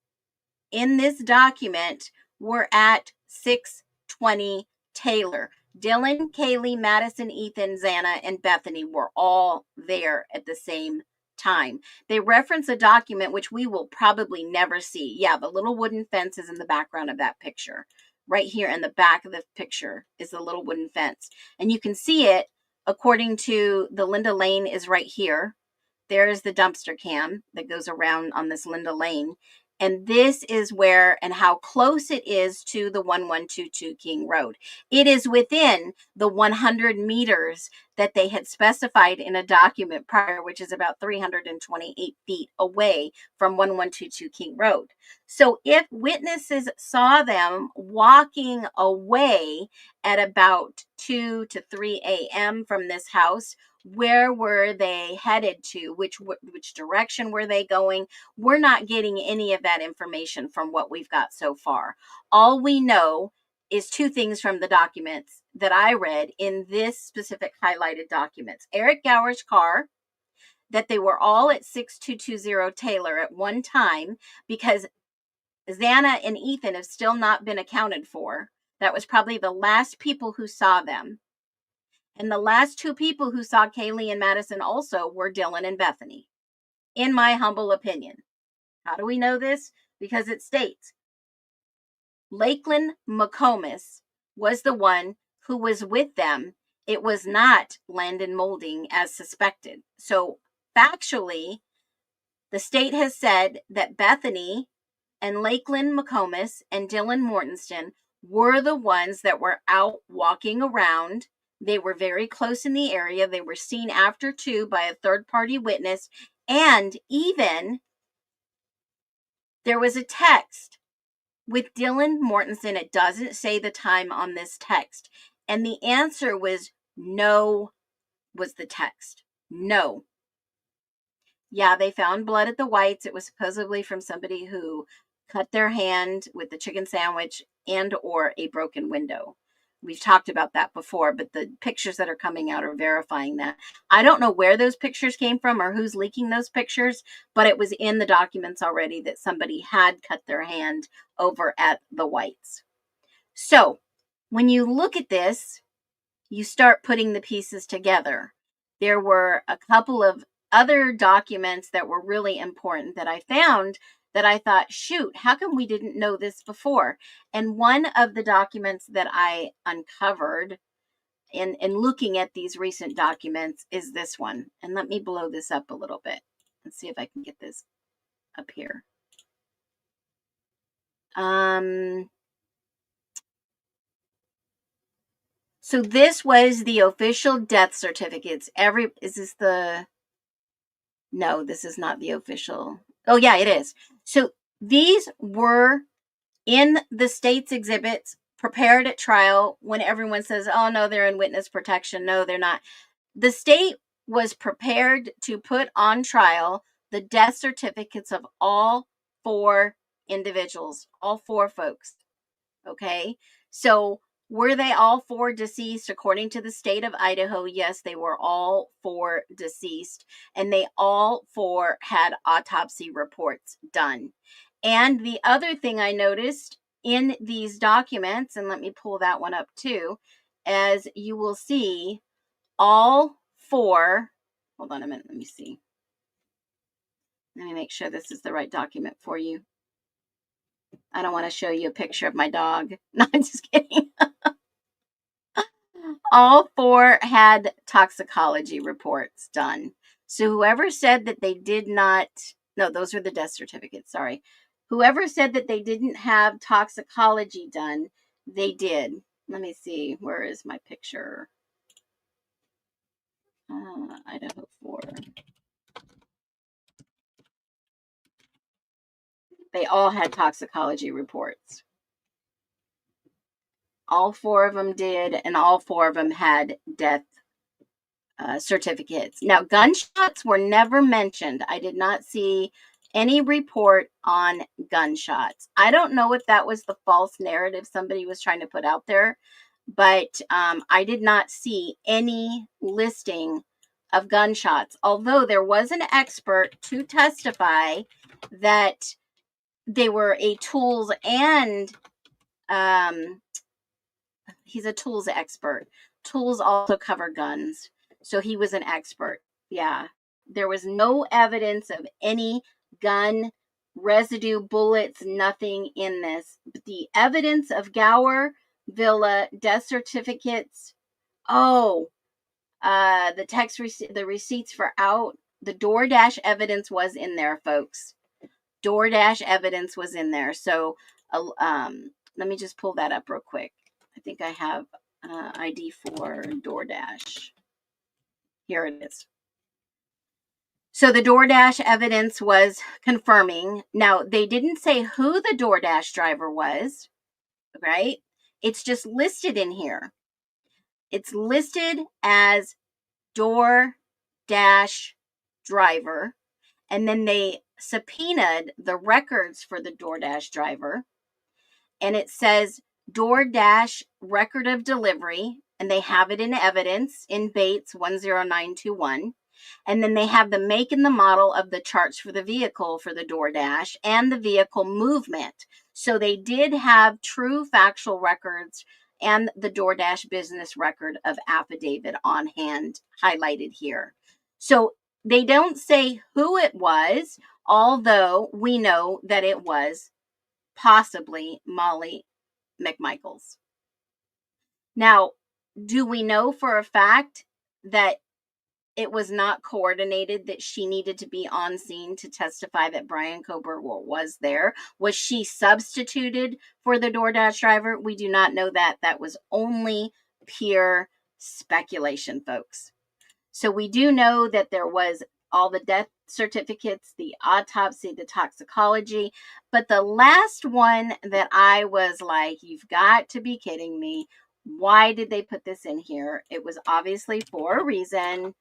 in this document were at 620 Taylor. Dylan, Kaylee, Madison, Ethan, Xana, and Bethany were all there at the same time. They reference a document which we will probably never see. Yeah, the little wooden fence is in the background of that picture. Right here in the back of the picture is the little wooden fence. And you can see it according to the Linda Lane is right here. There's the dumpster cam that goes around on this Linda Lane. And this is where and how close it is to the 1122 King Road. It is within the 100 meters that they had specified in a document prior, which is about 328 feet away from 1122 King Road. So if witnesses saw them walking away at about 2 to 3 a.m. from this house, where were they headed to? Which direction were they going? We're not getting any of that information from what we've got so far. All we know is two things from the documents that I read in this specific highlighted documents. Eric Gower's car, that they were all at 6220 Taylor at one time, because Xana and Ethan have still not been accounted for. That was probably the last people who saw them. And the last two people who saw Kaylee and Madison also were Dylan and Bethany, in my humble opinion. How do we know this? Because it states Lakeland McComas was the one who was with them. It was not Landon Molding as suspected. So factually, the state has said that Bethany and Lakeland McComas and Dylan Mortensen were the ones that were out walking around. They were very close in the area. They were seen after 2 by a third-party witness. And even there was a text with Dylan Mortensen. It doesn't say the time on this text. And the answer was no, was the text. No. Yeah, they found blood at the Whites. It was supposedly from somebody who cut their hand with the chicken sandwich and or a broken window. We've talked about that before, but the pictures that are coming out are verifying that. I don't know where those pictures came from or who's leaking those pictures, but it was in the documents already that somebody had cut their hand over at the Whites. So when you look at this, you start putting the pieces together. There were a couple of other documents that were really important that I found that I thought, shoot, how come we didn't know this before? And one of the documents that I uncovered in looking at these recent documents is this one. And let me blow this up a little bit and see if I can get this up here. So this was the official death certificates. Is this the... No, this is not the official. Oh, yeah, it is. So these were in the state's exhibits prepared at trial when everyone says, oh, no, they're in witness protection. No, they're not. The state was prepared to put on trial the death certificates of all 4 individuals, all 4 folks. Okay, so were they all 4 deceased according to the state of Idaho? Yes, they were all 4 deceased, and they all 4 had autopsy reports done. And the other thing I noticed in these documents, and let me pull that one up too, as you will see, all 4, hold on a minute, let me see. Let me make sure this is the right document for you. I don't want to show you a picture of my dog. No, I'm just kidding. All 4 had toxicology reports done. So whoever said that they did not, no, those are the death certificates, sorry. Whoever said that they didn't have toxicology done, they did. Let me see, where is my picture? IDAHO4. They all had toxicology reports. All 4 of them did, and all 4 of them had death certificates. Now, gunshots were never mentioned. I did not see any report on gunshots. I don't know if that was the false narrative somebody was trying to put out there, but I did not see any listing of gunshots, although there was an expert to testify that they were a tools and he's a tools expert. Tools also cover guns, so he was an expert. Yeah, there was no evidence of any gun residue, bullets, nothing in this. But the evidence of Gower Villa death certificates, the the receipts for out, the DoorDash evidence was in there, folks. DoorDash evidence was in there. So let me just pull that up real quick. I think I have ID4 DoorDash. Here it is. So the DoorDash evidence was confirming. Now, they didn't say who the DoorDash driver was, right? It's just listed in here. It's listed as DoorDash driver. And then they subpoenaed the records for the DoorDash driver. And it says DoorDash record of delivery. And they have it in evidence in Bates 10921. And then they have the make and the model of the charts for the vehicle for the DoorDash and the vehicle movement. So they did have true factual records and the DoorDash business record of affidavit on hand highlighted here. So they don't say who it was, although we know that it was possibly Molly McMichaels. Now, do we know for a fact that it was not coordinated, that she needed to be on scene to testify that Brian Kober was there? Was she substituted for the DoorDash driver? We do not know that. That was only pure speculation, folks. So we do know that there was all the death certificates, the autopsy, the toxicology. But the last one that I was like, you've got to be kidding me. Why did they put this in here? It was obviously for a reason.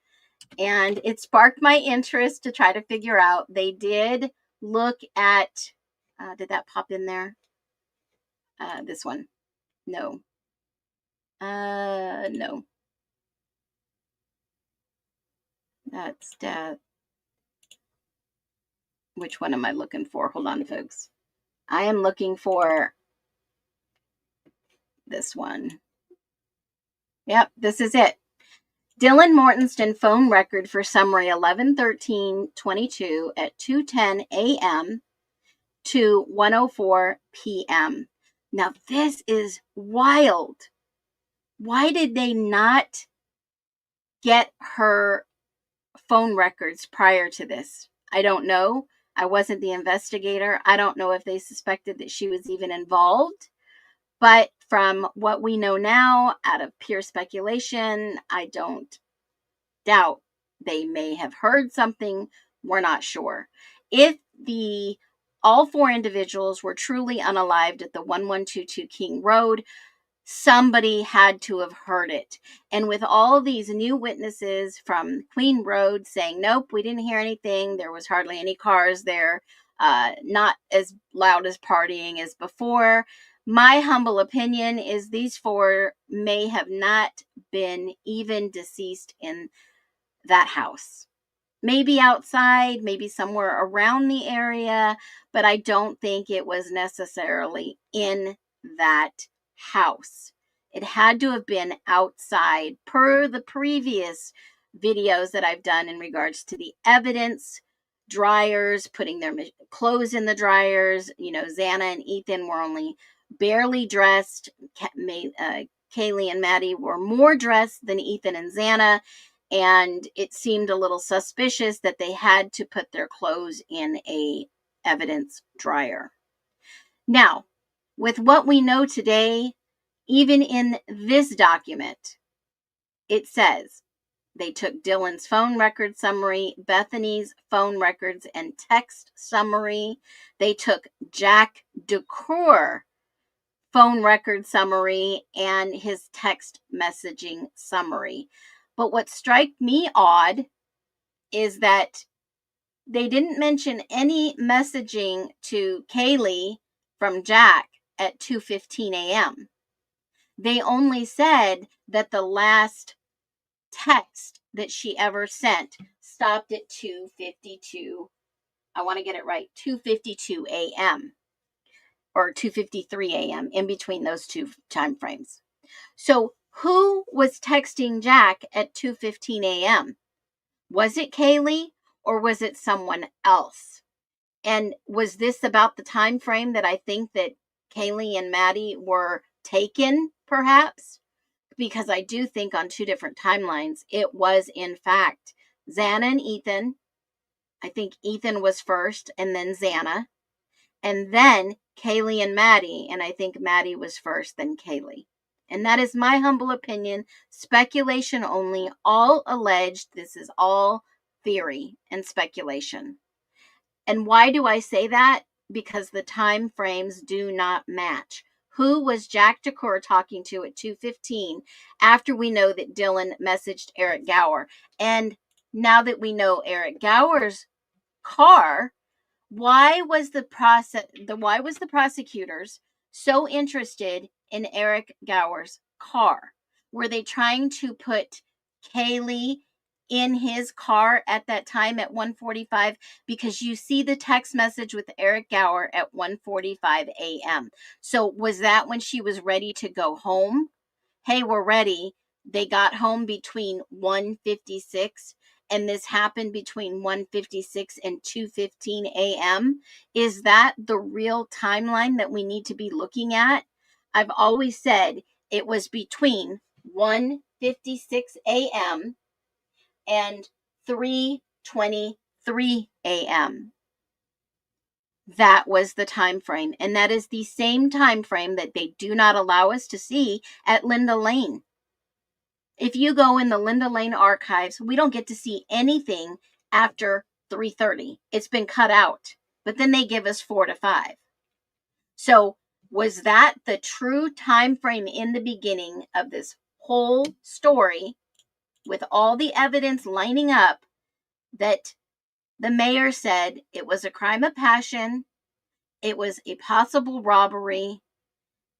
And it sparked my interest to try to figure out. They did look at, did that pop in there? This one. No. No. That's death. Which one am I looking for? Hold on, folks. I am looking for this one. Yep, this is it. Dylan Mortenston phone record for summary 11/13/22 at 2:10 a.m. to 1:04 p.m. Now, this is wild. Why did they not get her phone records prior to this? I don't know. I wasn't the investigator. I don't know if they suspected that she was even involved. But from what we know now, out of pure speculation, I don't doubt they may have heard something. We're not sure. If all four individuals were truly unalived at the 1122 King Road, somebody had to have heard it. And with all these new witnesses from Queen Road saying, nope, we didn't hear anything. There was hardly any cars there. Not as loud as partying as before. My humble opinion is these four may have not been even deceased in that house. Maybe outside, maybe somewhere around the area, but I don't think it was necessarily in that house. It had to have been outside per the previous videos that I've done in regards to the evidence, dryers, putting their clothes in the dryers. You know, Xana and Ethan were only barely dressed. Kaylee and Maddie were more dressed than Ethan and Xana. And it seemed a little suspicious that they had to put their clothes in a evidence dryer. Now, with what we know today, even in this document, it says they took Dylan's phone record summary, Bethany's phone records and text summary. They took Jack DeCoeur phone record summary and his text messaging summary. But what struck me odd is that they didn't mention any messaging to Kaylee from Jack at 2:15 a.m. They only said that the last text that she ever sent stopped at 2:52. I want to get it right. 2:52 a.m. or 2:53 a.m. in between those two time frames. So who was texting Jack at 2:15 a.m.? Was it Kaylee or was it someone else? And was this about the time frame that I think that Kaylee and Maddie were taken, perhaps? Because I do think on two different timelines, it was in fact Xana and Ethan. I think Ethan was first and then Xana. And then Kaylee and Maddie. And I think Maddie was first, then Kaylee. And that is my humble opinion. Speculation only. All alleged. This is all theory and speculation. And why do I say that? Because the time frames do not match. Who was Jack DeCoeur talking to at 2:15 after we know that Dylan messaged Eric Gower? And now that we know Eric Gower's car, why was the prosecutors so interested in Eric Gower's car? Were they trying to put Kaylee in his car at that time at 1:45? Because you see the text message with Eric Gower at 1:45 a.m. So was that when she was ready to go home? Hey, we're ready. They got home between 1:56 and this happened between 1:56 and 2:15 a.m. Is that the real timeline that we need to be looking at? I've always said it was between 1:56 a.m. and 3:23 a.m. That was the time frame, and that is the same time frame that they do not allow us to see at Linda Lane. If you go in the Linda Lane archives, we don't get to see anything after 3:30. It's been cut out, but then they give us 4 to 5. So was that the true time frame in the beginning of this whole story, with all the evidence lining up, that the mayor said it was a crime of passion, it was a possible robbery,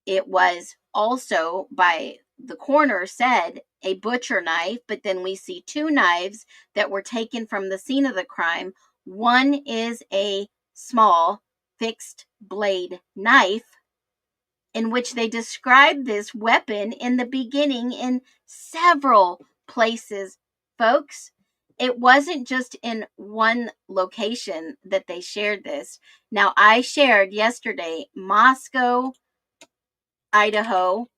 it was also, by the coroner said, a butcher knife, but then we see 2 knives that were taken from the scene of the crime. One is a small fixed blade knife, in which they describe this weapon in the beginning in several places, folks. It wasn't just in one location that they shared this. Now, I shared yesterday Moscow, Idaho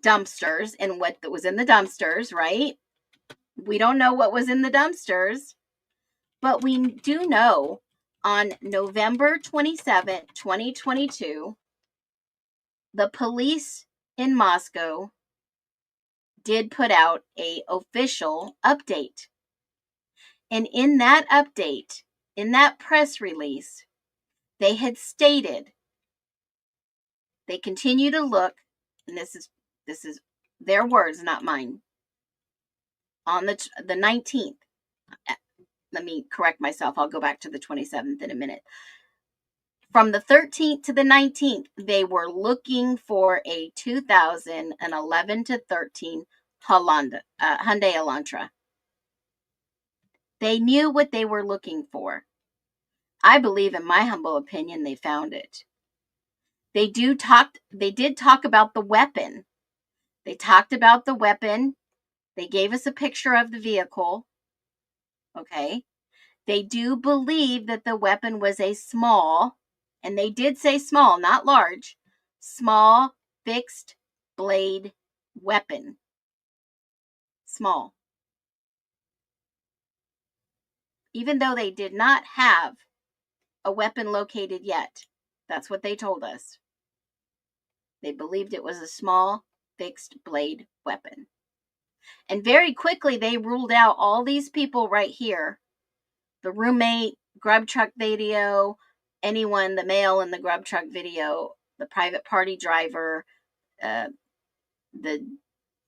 dumpsters and what was in the dumpsters, right? We don't know what was in the dumpsters, but we do know on November 27th, 2022, the police in Moscow did put out an official update. And in that update, in that press release, they had stated they continue to look, and this is their words, not mine, on the 19th. Let me correct myself. I'll go back to the 27th in a minute. From the 13th to the 19th, they were looking for a 2011 to 13 Hyundai Elantra. They knew what they were looking for. I believe, in my humble opinion, they found it. They did talk about the weapon. They talked about the weapon. They gave us a picture of the vehicle. Okay. They do believe that the weapon was a small, and they did say small, not large, small fixed blade weapon. Small. Even though they did not have a weapon located yet. That's what they told us. They believed it was a small fixed blade weapon. And very quickly they ruled out all these people right here. The roommate, grub truck video, anyone, the male in the grub truck video, the private party driver, the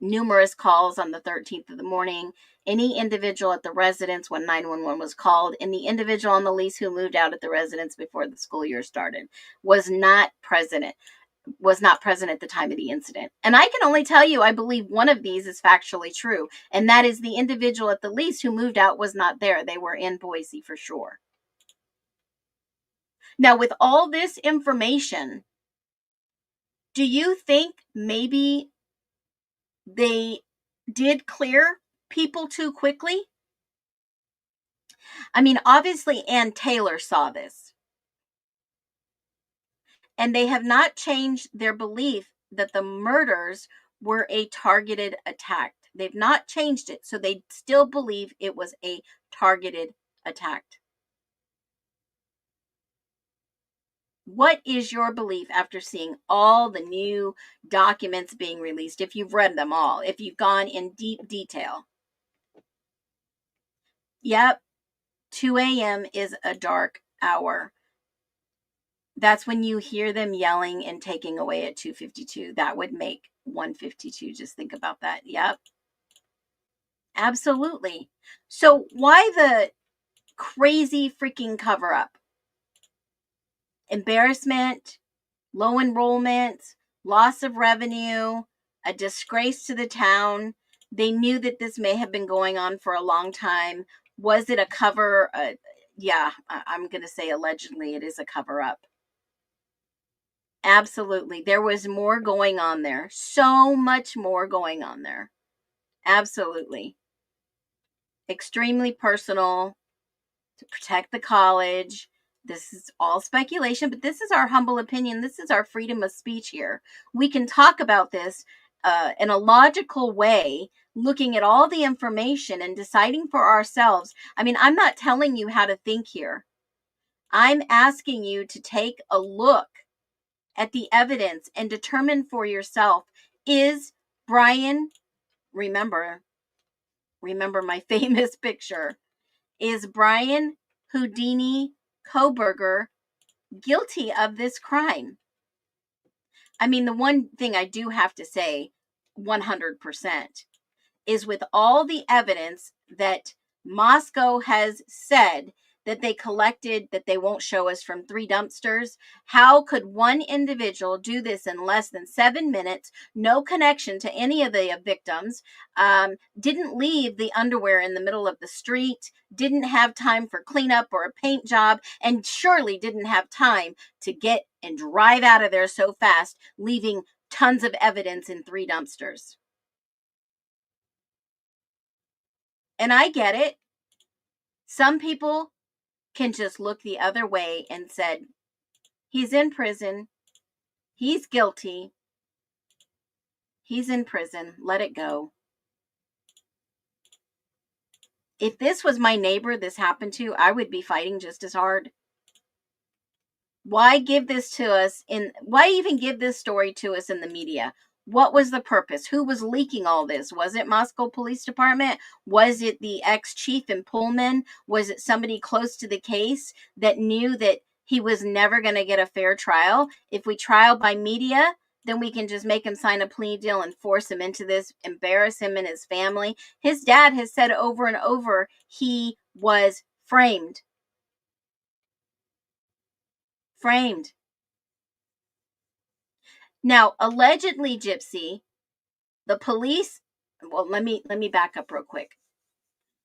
numerous calls on the 13th of the morning, any individual at the residence when 911 was called, and the individual on the lease who moved out at the residence before the school year started was not present. was not present at the time of the incident. And I can only tell you, I believe one of these is factually true. And that is the individual at the lease who moved out was not there. They were in Boise for sure. Now, with all this information, do you think maybe they did clear people too quickly? I mean, obviously, Ann Taylor saw this. And they have not changed their belief that the murders were a targeted attack. They've not changed it. So they still believe it was a targeted attack. What is your belief after seeing all the new documents being released? If you've read them all, if you've gone in deep detail. Yep. 2 a.m. is a dark hour. That's when you hear them yelling and taking away at 2:52. That would make 1:52. Just think about that. Yep. Absolutely. So why the crazy freaking cover up? Embarrassment, low enrollment, loss of revenue, a disgrace to the town. They knew that this may have been going on for a long time. Was it a cover? Yeah, I'm going to say allegedly it is a cover up. Absolutely. There was more going on there. So much more going on there. Absolutely. Extremely personal to protect the college. This is all speculation, but this is our humble opinion. This is our freedom of speech here. We can talk about this in a logical way, looking at all the information and deciding for ourselves. I mean, I'm not telling you how to think here. I'm asking you to take a look at the evidence and determine for yourself, is Brian, remember my famous picture, is Brian Houdini Koberger guilty of this crime? I mean, the one thing I do have to say 100% is with all the evidence that Moscow has said that they collected, that they won't show us, from 3 dumpsters. How could one individual do this in less than 7 minutes? No connection to any of the victims. Didn't leave the underwear in the middle of the street. Didn't have time for cleanup or a paint job. And surely didn't have time to get and drive out of there so fast, leaving tons of evidence in 3 dumpsters. And I get it. Some people can just look the other way and said, he's in prison, he's guilty, he's in prison, let it go. If this was my neighbor this happened to, I would be fighting just as hard. Why give this to us why even give this story to us in the media? What was the purpose? Who was leaking all this? Was it Moscow Police Department? Was it the ex-chief in Pullman? Was it somebody close to the case that knew that he was never going to get a fair trial? If we trial by media, then we can just make him sign a plea deal and force him into this, embarrass him and his family. His dad has said over and over he was framed. Framed. Now, allegedly, Gypsy, the police, well, let me back up real quick.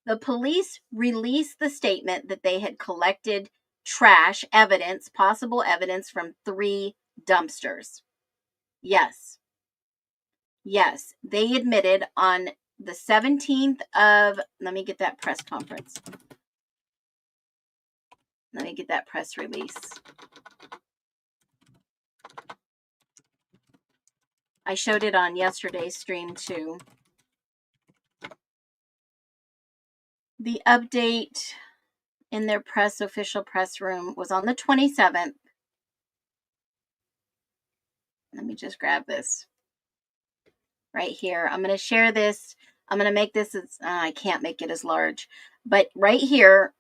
The police released the statement that they had collected trash evidence, possible evidence, from 3 dumpsters. Yes. Yes, they admitted on the 17th of, let me get that press conference. Let me get that press release. I showed it on yesterday's stream too. The update in their official press room was on the 27th. Let me just grab this right here. I'm going to share this. I'm going to make this as, I can't make it as large, but right here,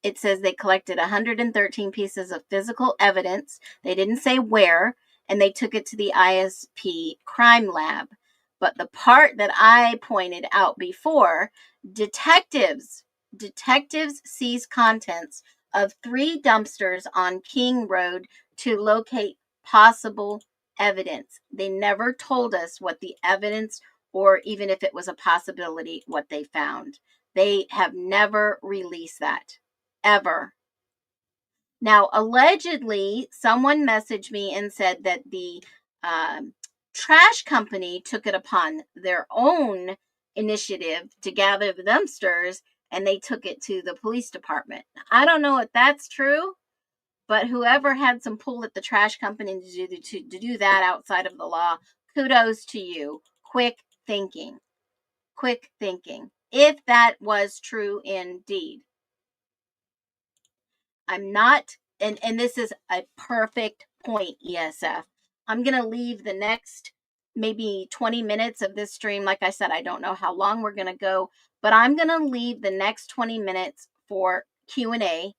it says they collected 113 pieces of physical evidence. They didn't say where, and they took it to the ISP crime lab. But the part that I pointed out before, detectives seized contents of 3 dumpsters on King Road to locate possible evidence. They never told us what the evidence, or even if it was a possibility, what they found. They have never released that, ever. Now, allegedly, someone messaged me and said that the trash company took it upon their own initiative to gather the dumpsters, and they took it to the police department. I don't know if that's true, but whoever had some pull at the trash company to do that outside of the law, kudos to you. Quick thinking. Quick thinking. If that was true indeed. I'm not, and this is a perfect point, ESF. I'm going to leave the next maybe 20 minutes of this stream. Like I said, I don't know how long we're going to go, but I'm going to leave the next 20 minutes for Q&A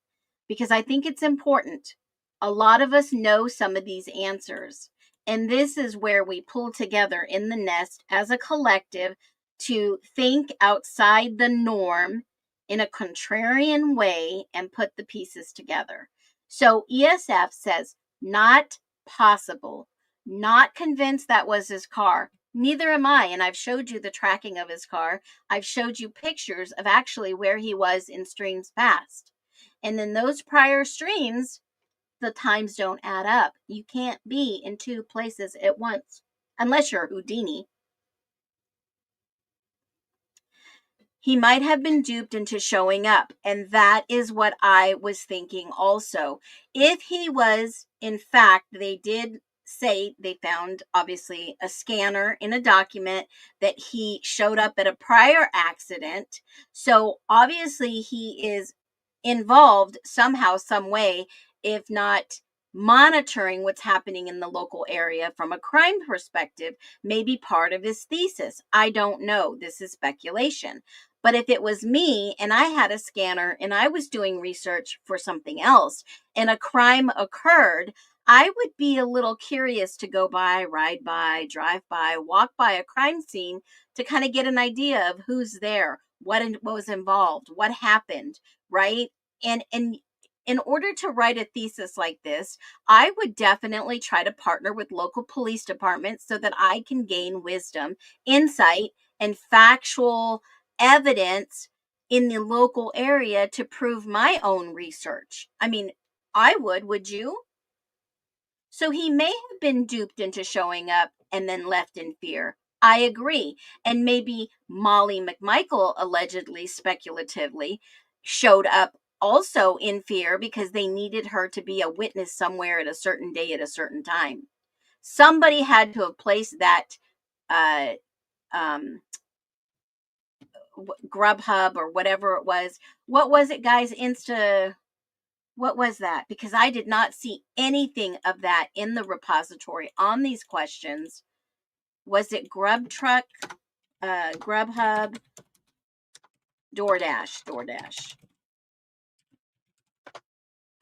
because I think it's important. A lot of us know some of these answers, and this is where we pull together in the nest as a collective to think outside the norm in a contrarian way and put the pieces together. So ESF says, not possible, not convinced that was his car. Neither am I. And I've showed you the tracking of his car. I've showed you pictures of actually where he was in streams past. And in those prior streams, the times don't add up. You can't be in two places at once, unless you're Houdini. He might have been duped into showing up. And that is what I was thinking also. If he was, in fact, they did say they found, obviously, a scanner in a document that he showed up at a prior accident. So obviously he is involved somehow, some way, if not monitoring what's happening in the local area from a crime perspective, maybe part of his thesis. I don't know. This is speculation. But if it was me and I had a scanner and I was doing research for something else and a crime occurred, I would be a little curious to go by, ride by, drive by, walk by a crime scene to kind of get an idea of who's there, what was involved, what happened, right? And in order to write a thesis like this, I would definitely try to partner with local police departments so that I can gain wisdom, insight, and factual evidence in the local area to prove my own research. I mean, I would you? So he may have been duped into showing up and then left in fear. I agree. And maybe Molly McMichael allegedly, speculatively, showed up also in fear because they needed her to be a witness somewhere at a certain day at a certain time. Somebody had to have placed that Grubhub or whatever it was. What was it, guys? What was that? Because I did not see anything of that in the repository on these questions. Was it Grubhub, DoorDash?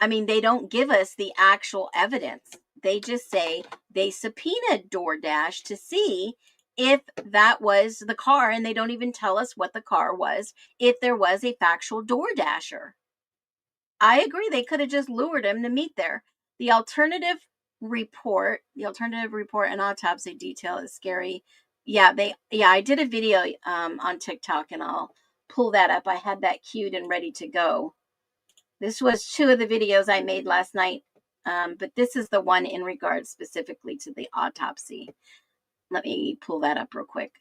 I mean, they don't give us the actual evidence. They just say they subpoenaed DoorDash to see if that was the car, and they don't even tell us what the car was, if there was a factual DoorDasher. I agree. They could have just lured him to meet there. The alternative report and autopsy detail is scary. Yeah, I did a video on TikTok, and I'll pull that up. I had that queued and ready to go. This was 2 of the videos I made last night, but this is the one in regards specifically to the autopsy. Let me pull that up real quick.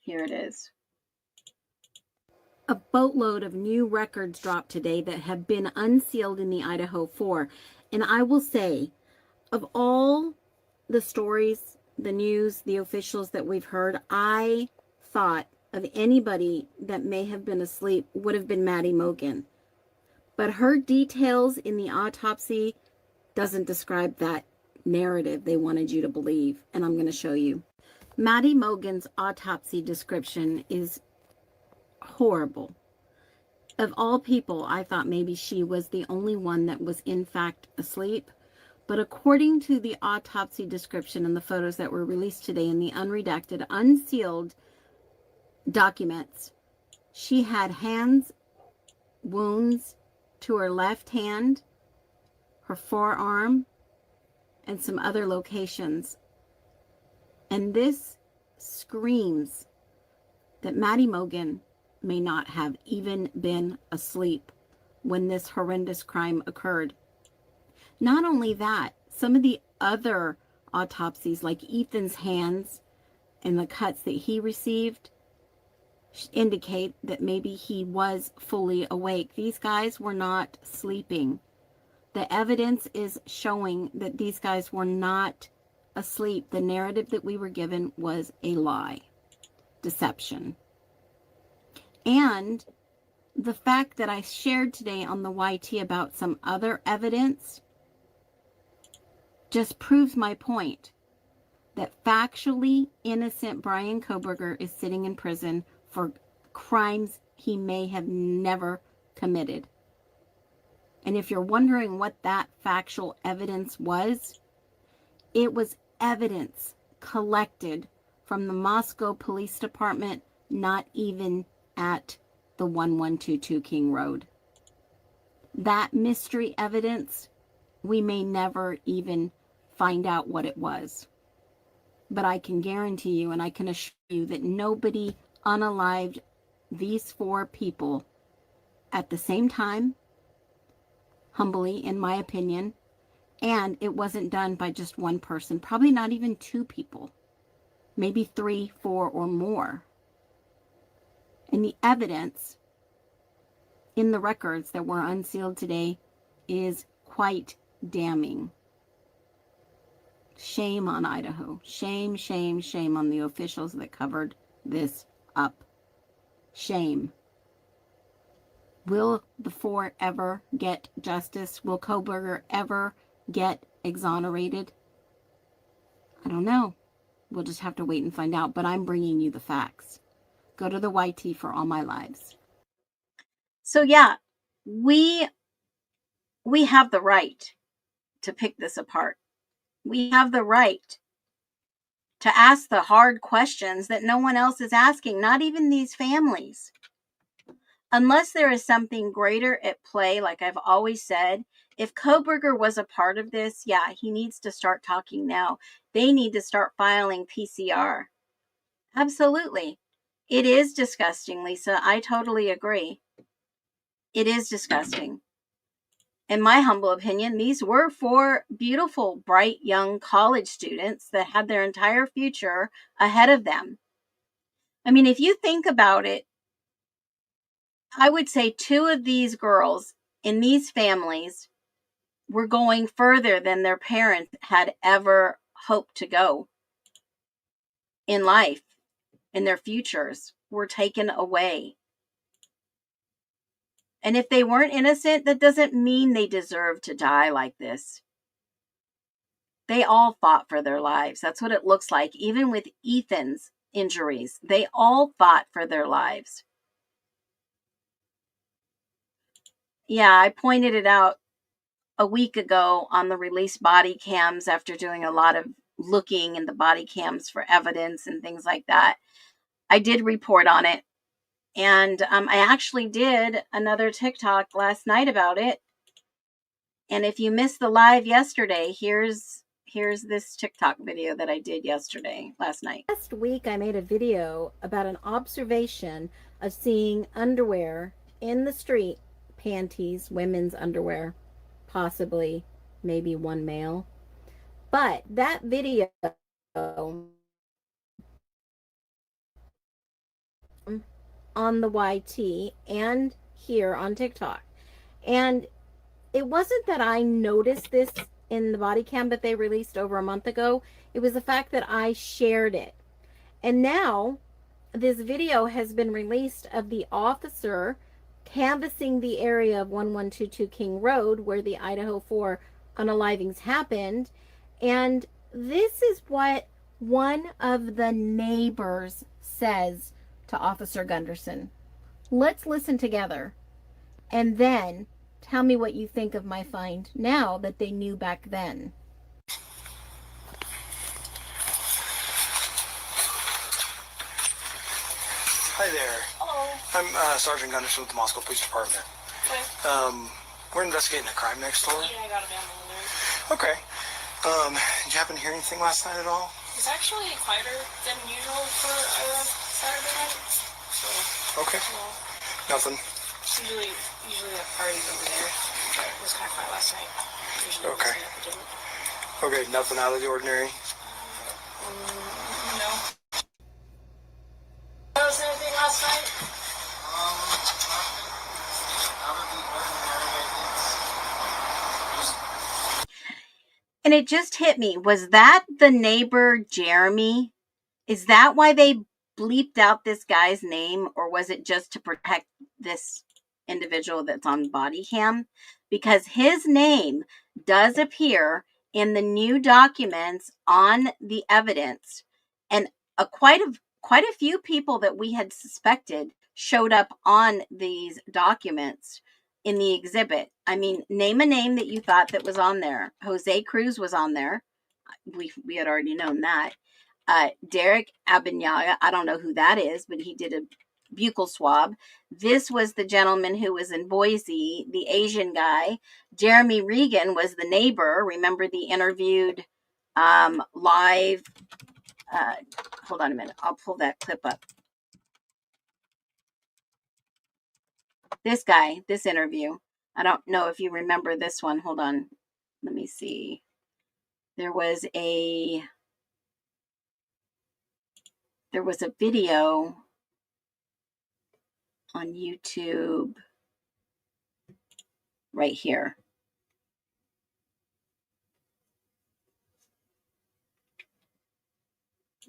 Here it is. A boatload of new records dropped today that have been unsealed in the IDAHO4. And I will say, of all the stories, the news, the officials that we've heard, I thought of anybody that may have been asleep would have been Maddie Mogen. But her details in the autopsy doesn't describe that narrative they wanted you to believe. And I'm going to show you. Maddie Mogen's autopsy description is horrible. Of all people, I thought maybe she was the only one that was in fact asleep. But according to the autopsy description and the photos that were released today in the unredacted, unsealed documents, She had hands wounds to her left hand, her forearm, and some other locations. And this screams that Maddie Mogen may not have even been asleep when this horrendous crime occurred. Not only that, some of the other autopsies, like Ethan's hands and the cuts that he received, indicate that maybe he was fully awake. These guys were not sleeping. The evidence is showing that these guys were not asleep. The narrative that we were given was a lie, deception. And the fact that I shared today on the YT about some other evidence just proves my point that factually innocent Brian Kohberger is sitting in prison for crimes he may have never committed. And if you're wondering what that factual evidence was, it was evidence collected from the Moscow Police Department, not even at the 1122 King Road. That mystery evidence, we may never even find out what it was. But I can guarantee you, and I can assure you, that nobody unalived these 4 people at the same time, humbly, in my opinion, and it wasn't done by just one person, probably not even 2 people, maybe 3, 4, or more. And the evidence in the records that were unsealed today is quite damning. Shame on Idaho. Shame, shame, shame on the officials that covered this up. Shame. Will the 4 ever get justice? Will Kohberger ever get exonerated? I don't know. We'll just have to wait and find out, but I'm bringing you the facts. Go to the YT for all my lives. So yeah, we have the right to pick this apart. We have the right to ask the hard questions that no one else is asking, not even these families. Unless there is something greater at play, like I've always said, if Kohberger was a part of this, yeah, he needs to start talking now. They need to start filing PCR. Absolutely. It is disgusting, Lisa. I totally agree. It is disgusting. In my humble opinion, these were 4 beautiful, bright, young college students that had their entire future ahead of them. I mean, if you think about it, I would say 2 of these girls in these families were going further than their parents had ever hoped to go in life, and their futures were taken away. And if they weren't innocent, that doesn't mean they deserve to die like this. They all fought for their lives. That's what it looks like. Even with Ethan's injuries, they all fought for their lives. Yeah, I pointed it out a week ago on the released body cams after doing a lot of looking in the body cams for evidence and things like that. I did report on it. And I actually did another TikTok last night about it. And if you missed the live yesterday, here's this TikTok video that I did last night. Last week, I made a video about an observation of seeing underwear in the street, panties, women's underwear, possibly maybe one male. But that video on the YT and here on TikTok. And it wasn't that I noticed this in the body cam that they released over a month ago. It was the fact that I shared it. And now this video has been released of the officer canvassing the area of 1122 King Road where the IDAHO4 unalivings happened. And this is what one of the neighbors says to Officer Gunderson. Let's listen together and then tell me what you think of my find now that they knew back then. Hi there. Hello. I'm Sergeant Gunderson with the Moscow Police Department. Okay. We're investigating a crime next door. Yeah, I got a vandal alert. Okay. Did you happen to hear anything last night at all? It's actually quieter than usual for a Saturday night. So. Okay. Well, Nothing. usually have parties over there. But it was kind of quiet last night. Usually Okay. it didn't. Okay, nothing out of the ordinary. No. Was there anything last night? And it just hit me. Was that the neighbor, Jeremy? Is that why they bleeped out this guy's name? Or was it just to protect this individual that's on body cam? Because his name does appear in the new documents on the evidence. And quite a few people that we had suspected showed up on these documents in the exhibit. I mean, name a name that you thought that was on there. Jose Cruz was on there. We had already known that. Derek Abinyaga, I don't know who that is, but he did a buccal swab. This was the gentleman who was in Boise, the Asian guy. Jeremy Regan was the neighbor. Remember the interviewed live. Hold on a minute. I'll pull that clip up. This guy, this interview. I don't know if you remember this one. Hold on. Let me see. There was a video on YouTube right here.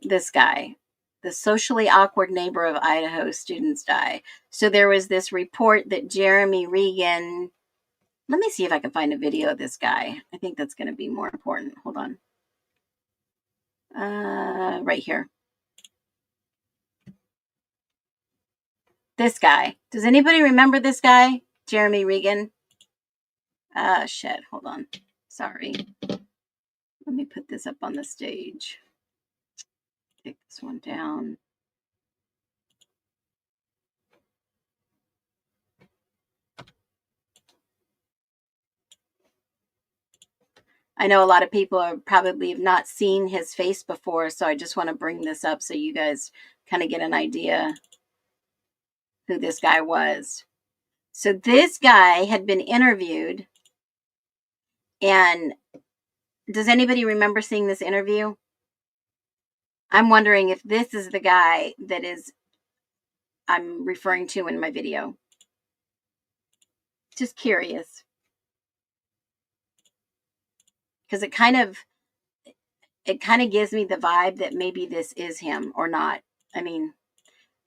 This guy, the socially awkward neighbor of Idaho, students die. So there was this report that Jeremy Regan, let me see if I can find a video of this guy. I think that's going to be more important. Hold on. Right here. This guy. Does anybody remember this guy? Jeremy Regan? Shit. Hold on. Sorry. Let me put this up on the stage. Take this one down. I know a lot of people are probably have not seen his face before, so I just want to bring this up so you guys kind of get an idea who this guy was. So this guy had been interviewed, and does anybody remember seeing this interview? I'm wondering if this is the guy that I'm referring to in my video. Just curious. Because it kind of gives me the vibe that maybe this is him or not. I mean,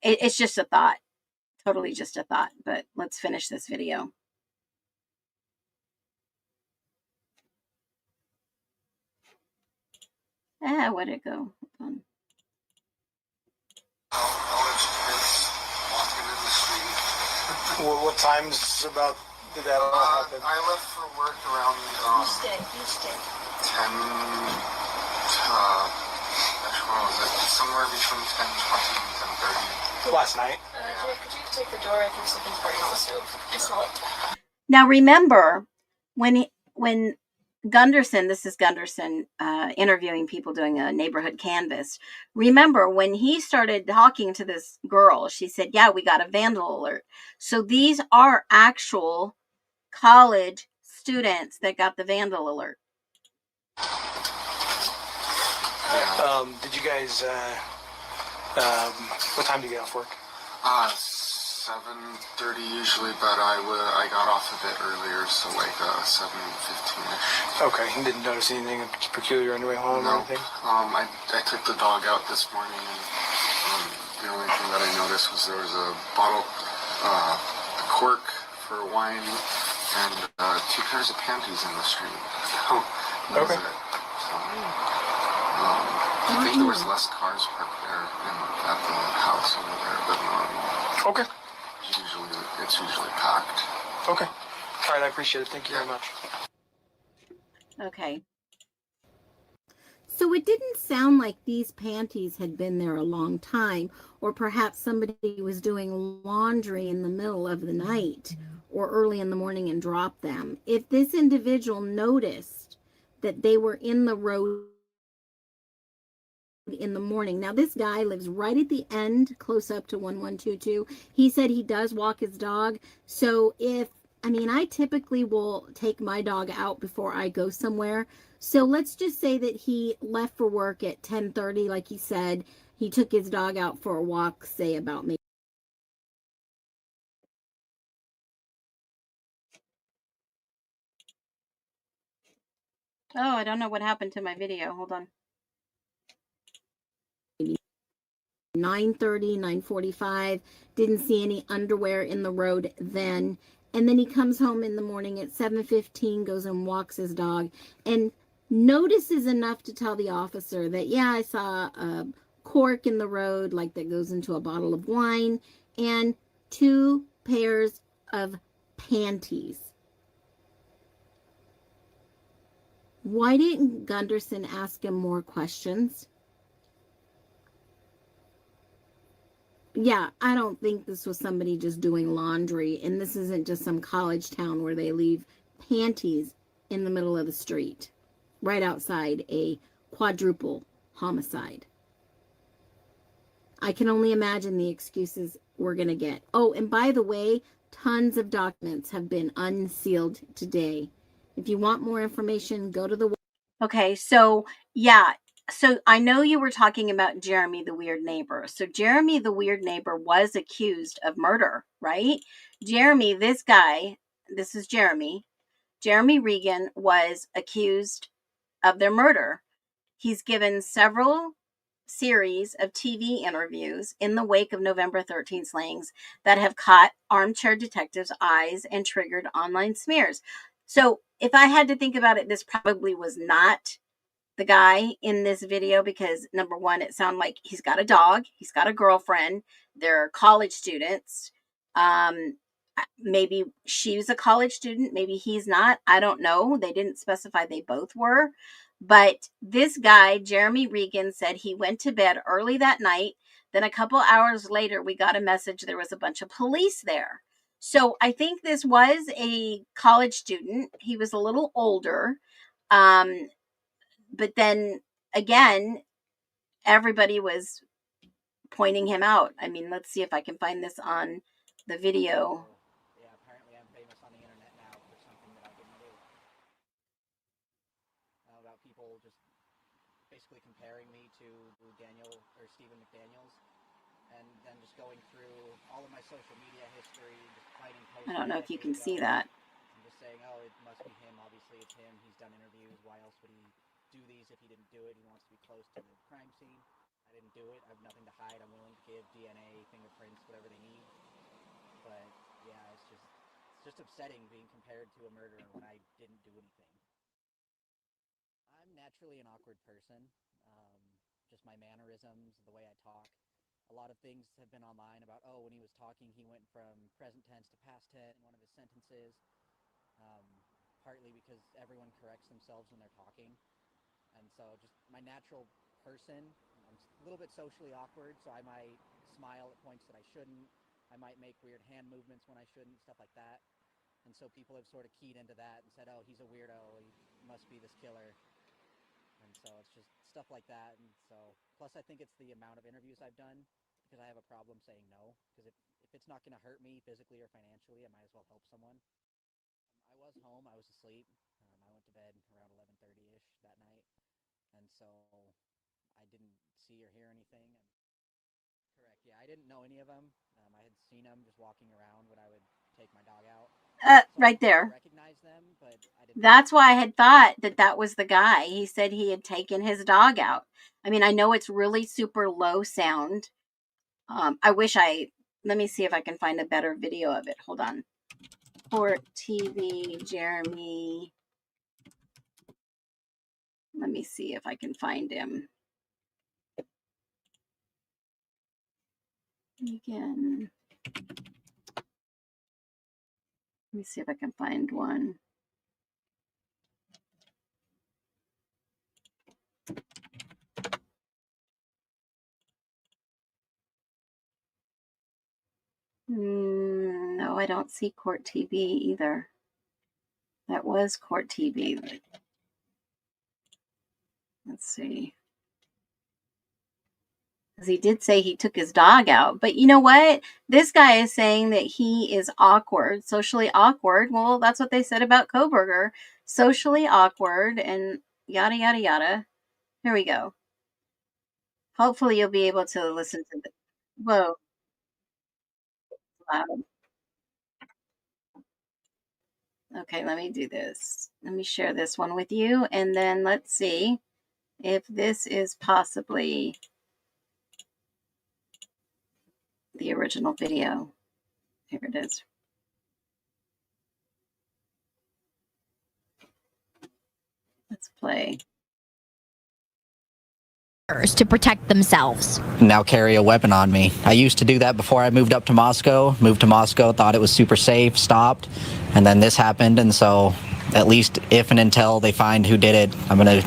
it's just a thought. Totally just a thought. But let's finish this video. Where'd it go? Hold on. What times about did that all happen? I left for work around You stay. 10 actually, what was it? Somewhere between 10:20 and 10:30. Last night. Could you take the door? I think something's burning on the stove. I smell it. Now remember, when Gunderson, this is Gunderson interviewing people doing a neighborhood canvas. Remember when he started talking to this girl, she said, yeah, we got a vandal alert. So these are actual college students that got the vandal alert. Did you guys, what time do you get off work? 7:30 usually, but I got off a bit earlier, so like 7:15ish. Okay, you didn't notice anything peculiar on your way home or anything? I took the dog out this morning, and the only thing that I noticed was there was a bottle, a cork for wine, and 2 pairs of panties in the street. That was it. So, I think there was less cars parked there at the house over there, but okay. It's usually packed. Okay. All right, I appreciate it. Thank you very much. Okay. So So it didn't sound like these panties had been there a long time, or perhaps somebody was doing laundry in the middle of the night or early in the morning and dropped them. If this individual noticed that they were in the road in the morning. Now, this guy lives right at the end, close up to 1122. He said he does walk his dog. So I typically will take my dog out before I go somewhere. So let's just say that he left for work at 10:30, like he said. He took his dog out for a walk, say about maybe. Oh, I don't know what happened to my video. Hold on. 9:30, 9:45. Didn't see any underwear in the road then. And then he comes home in the morning at 7:15, goes and walks his dog, and notices enough to tell the officer that, yeah, I saw a cork in the road, like that goes into a bottle of wine, and 2 pairs of panties. Why didn't Gunderson ask him more questions? Yeah, I don't think this was somebody just doing laundry, and this isn't just some college town where they leave panties in the middle of the street, right outside a quadruple homicide. I can only imagine the excuses we're going to get. Oh, and by the way, tons of documents have been unsealed today. If you want more information, go to the... Okay, so yeah. So I know you were talking about Jeremy, the weird neighbor. So Jeremy, the weird neighbor, was accused of murder, right? Jeremy, this guy, this is Jeremy. Jeremy Regan was accused of their murder. He's given several series of TV interviews in the wake of November 13th slayings that have caught armchair detectives' eyes and triggered online smears. So if I had to think about it, this probably was not the guy in this video, because number one, it sounded like he's got a dog, he's got a girlfriend, they're college students. Maybe she's a college student, maybe he's not, I don't know. They didn't specify they both were. But this guy, Jeremy Regan, said he went to bed early that night. Then a couple hours later, we got a message there was a bunch of police there. So I think this was a college student. He was a little older. But then again, everybody was pointing him out. I mean, let's see if I can find this on the video. Yeah, apparently I'm famous on the internet now for something that I didn't do. About people just basically comparing me to Daniel or Stephen McDaniels, and then just going through all of my social media history, just finding posts. I don't know if you can see that. And just saying, oh, it must be him. Obviously, it's him. He's done interviews. Why else would he do these if he didn't do it? He wants to be close to the crime scene. I didn't do it. I have nothing to hide. I'm willing to give DNA, fingerprints, whatever they need. But yeah, it's just upsetting being compared to a murderer when I didn't do anything. I'm naturally an awkward person. Just my mannerisms, the way I talk. A lot of things have been online about, oh, when he was talking, he went from present tense to past tense in one of his sentences. Partly because everyone corrects themselves when they're talking. And so just my natural person, I'm a little bit socially awkward, so I might smile at points that I shouldn't. I might make weird hand movements when I shouldn't, stuff like that. And so people have sort of keyed into that and said, oh, he's a weirdo, he must be this killer. And so it's just stuff like that. And so, plus I think it's the amount of interviews I've done, because I have a problem saying no. Because if it's not going to hurt me physically or financially, I might as well help someone. I was home, I was asleep. I went to bed around 11:30-ish that night. And so I didn't see or hear anything. Correct, yeah, I didn't know any of them. I had seen them just walking around when I would take my dog out. Right there. Recognize them, but I didn't. That's why I had thought that was the guy. He said he had taken his dog out. I mean, I know it's really super low sound. Let me see if I can find a better video of it. Hold on. Court TV, Jeremy. Let me see if I can find him. Again. Let me see if I can find one. I don't see court TV either. That was court TV. Let's see. Because he did say he took his dog out. But you know what? This guy is saying that he is awkward, socially awkward. Well, that's what they said about Koberger. Socially awkward and yada, yada, yada. Here we go. Hopefully you'll be able to listen to this. Whoa. Loud. Okay, let me do this. Let me share this one with you. And then let's see if this is possibly the original video. Here it is. Let's play. To protect themselves. Now carry a weapon on me. I used to do that before I moved up to Moscow. Moved to Moscow, thought it was super safe, stopped, and then this happened. And so, at least if and until they find who did it, I'm gonna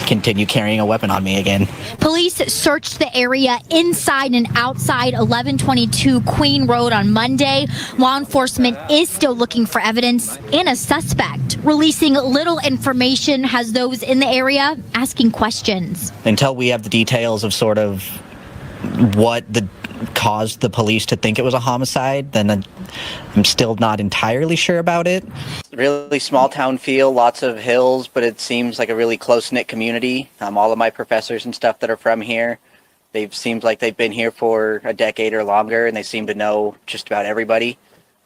continue carrying a weapon on me again. Police searched the area inside and outside 1122 Queen Road on Monday. Law enforcement is still looking for evidence and a suspect. Releasing little information has those in the area asking questions. Until we have the details of sort of what caused the police to think it was a homicide, then I'm still not entirely sure about it. Really small town feel, lots of hills, but it seems like a really close-knit community. All of my professors and stuff that are from here, seems like they've been here for a decade or longer, and they seem to know just about everybody.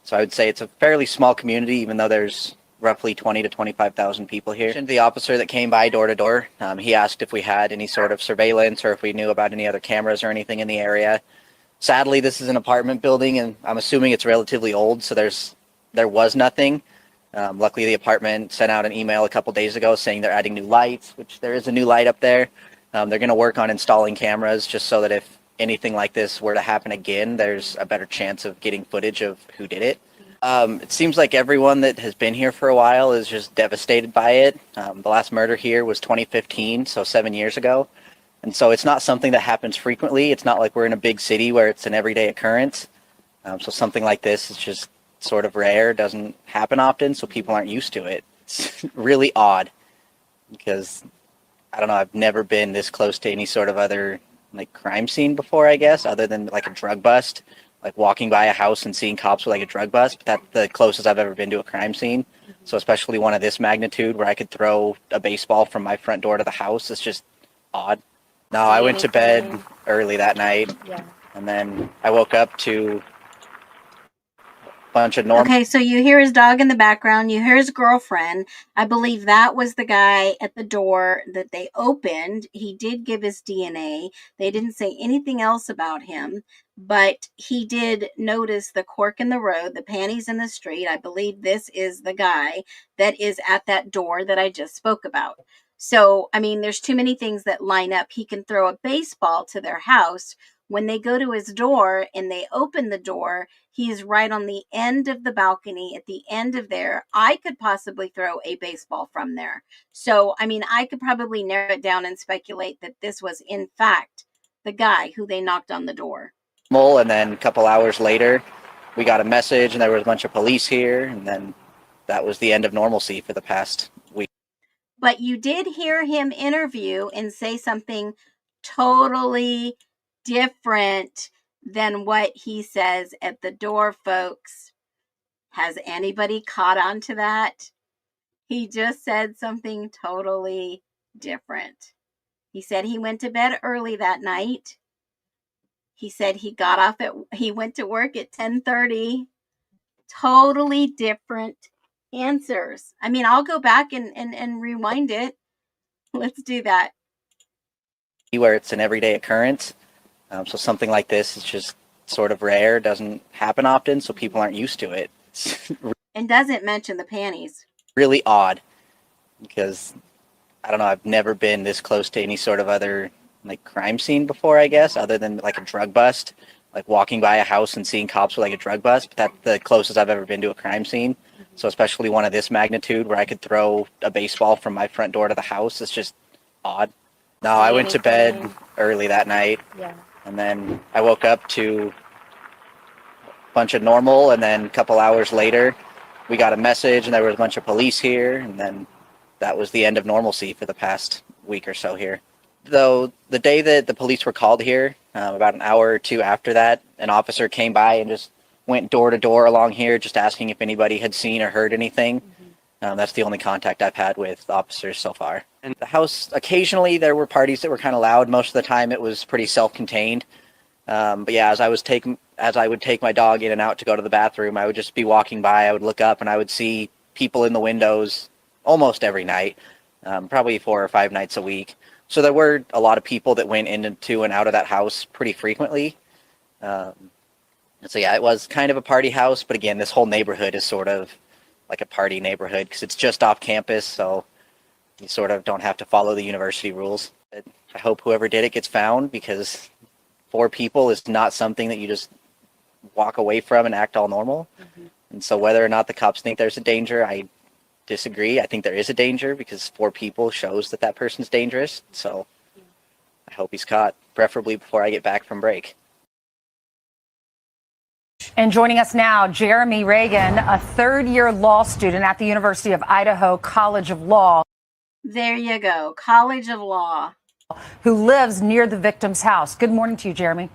So I would say it's a fairly small community, even though there's roughly 20 to 25,000 people here. The officer that came by door to door, he asked if we had any sort of surveillance or if we knew about any other cameras or anything in the area. Sadly, this is an apartment building, and I'm assuming it's relatively old, so there was nothing. Luckily, the apartment sent out an email a couple days ago saying they're adding new lights, which there is a new light up there. They're going to work on installing cameras just so that if anything like this were to happen again, there's a better chance of getting footage of who did it. It seems like everyone that has been here for a while is just devastated by it. The last murder here was 2015, so 7 years ago. And so it's not something that happens frequently. It's not like we're in a big city where it's an everyday occurrence. So something like this is just sort of rare, doesn't happen often, so people aren't used to it. It's really odd because, I don't know, I've never been this close to any sort of other like crime scene before, I guess, other than like a drug bust, like walking by a house and seeing cops with like a drug bust. But that's the closest I've ever been to a crime scene. So especially one of this magnitude where I could throw a baseball from my front door to the house, it's just odd. No, I went to bed early that night, and then I woke up to a bunch of normal... Okay, so you hear his dog in the background, you hear his girlfriend. I believe that was the guy at the door that they opened. He did give his DNA. They didn't say anything else about him, but he did notice the cork in the road, the panties in the street. I believe this is the guy that is at that door that I just spoke about. So, I mean, there's too many things that line up. He can throw a baseball to their house. When they go to his door and they open the door, he is right on the end of the balcony, at the end of there. I could possibly throw a baseball from there. So, I mean, I could probably narrow it down and speculate that this was, in fact, the guy who they knocked on the door. And then a couple hours later, we got a message and there was a bunch of police here. And then that was the end of normalcy for the past week. But you did hear him interview and say something totally different than what he says at the door, folks. Has anybody caught on to that? He just said something totally different. He said he went to bed early that night. He said he went to work at 10:30. Totally different answers. I mean, I'll go back and rewind it. Let's do that. Where it's an everyday occurrence. So something like this is just sort of rare, doesn't happen often, so people aren't used to it. And doesn't mention the panties. Really odd because, I don't know, I've never been this close to any sort of other like crime scene before, I guess, other than like a drug bust, like walking by a house and seeing cops with like a drug bust. But that's the closest I've ever been to a crime scene. So especially one of this magnitude where I could throw a baseball from my front door to the house, it's just odd. No, I went to bed early that night, and then I woke up to bunch of normal, and then a couple hours later, we got a message and there was a bunch of police here, and then that was the end of normalcy for the past week or so here. Though the day that the police were called here, about an hour or two after that, an officer came by and just went door to door along here just asking if anybody had seen or heard anything. That's the only contact I've had with officers so far. And the house, occasionally there were parties that were kind of loud. Most of the time it was pretty self-contained. But yeah, as I would take my dog in and out to go to the bathroom, I would just be walking by, I would look up and I would see people in the windows almost every night, probably 4 or 5 nights a week. So there were a lot of people that went into and out of that house pretty frequently. So yeah, it was kind of a party house, but again, this whole neighborhood is sort of like a party neighborhood because it's just off campus, so you sort of don't have to follow the university rules. But I hope whoever did it gets found, because 4 people is not something that you just walk away from and act all normal. And so whether or not the cops think there's a danger, I disagree. I think there is a danger because 4 people shows that that person's dangerous. So I hope he's caught, preferably before I get back from break. And joining us now, Jeremy Reagan, a third-year law student at the University of Idaho College of Law. There you go, College of Law. Who lives near the victim's house. Good morning to you, Jeremy.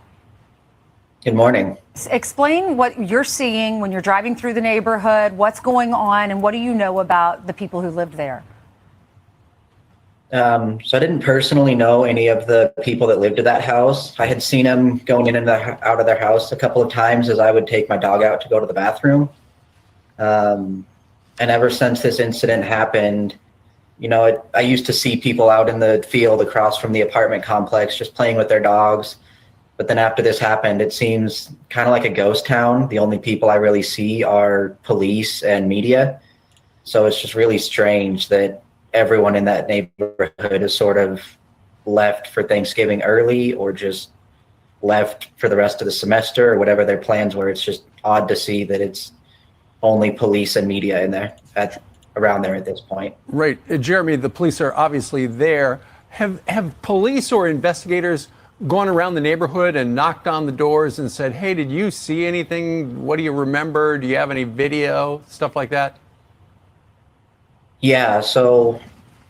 Good morning. Explain what you're seeing when you're driving through the neighborhood, what's going on, and what do you know about the people who lived there? So I didn't personally know any of the people that lived at that house. I had seen them going in and out of their house a couple of times as I would take my dog out to go to the bathroom. And ever since this incident happened, you know, I used to see people out in the field across from the apartment complex just playing with their dogs. But then after this happened, it seems kind of like a ghost town. The only people I really see are police and media. So it's just really strange that everyone in that neighborhood is sort of left for Thanksgiving early or just left for the rest of the semester or whatever their plans were. It's just odd to see that it's only police and media in there around there at this point. Right. Jeremy, the police are obviously there. Have police or investigators gone around the neighborhood and knocked on the doors and said, hey, did you see anything? What do you remember? Do you have any video? Stuff like that? Yeah, so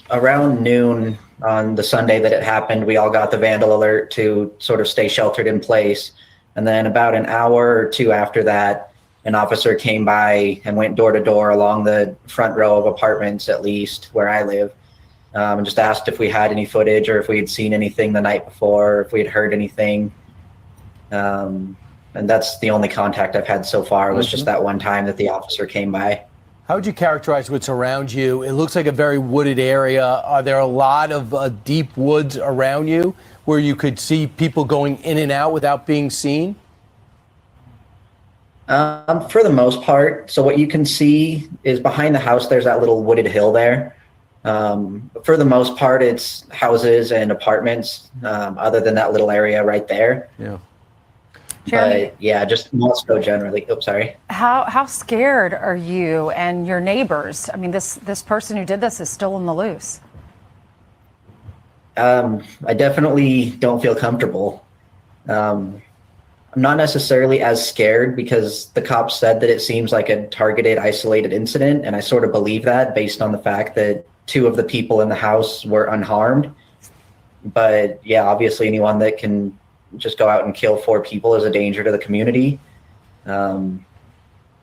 around noon on the Sunday that it happened, we all got the vandal alert to sort of stay sheltered in place. And then about an hour or two after that, an officer came by and went door to door along the front row of apartments, at least where I live, and just asked if we had any footage or if we had seen anything the night before, if we had heard anything. And that's the only contact I've had so far, was just that one time that the officer came by. How would you characterize what's around you? It looks like a very wooded area. Are there a lot of deep woods around you where you could see people going in and out without being seen? For the most part. So what you can see is behind the house, there's that little wooded hill there. For the most part, it's houses and apartments, other than that little area right there. Yeah. Jeremy, but yeah, just Moscow generally. Oops, sorry. How scared are you and your neighbors? I mean, this person who did this is still on the loose. I definitely don't feel comfortable. I'm not necessarily as scared because the cops said that it seems like a targeted, isolated incident, and I sort of believe that based on the fact that 2 of the people in the house were unharmed. But yeah, obviously anyone that can just go out and kill 4 people is a danger to the community. And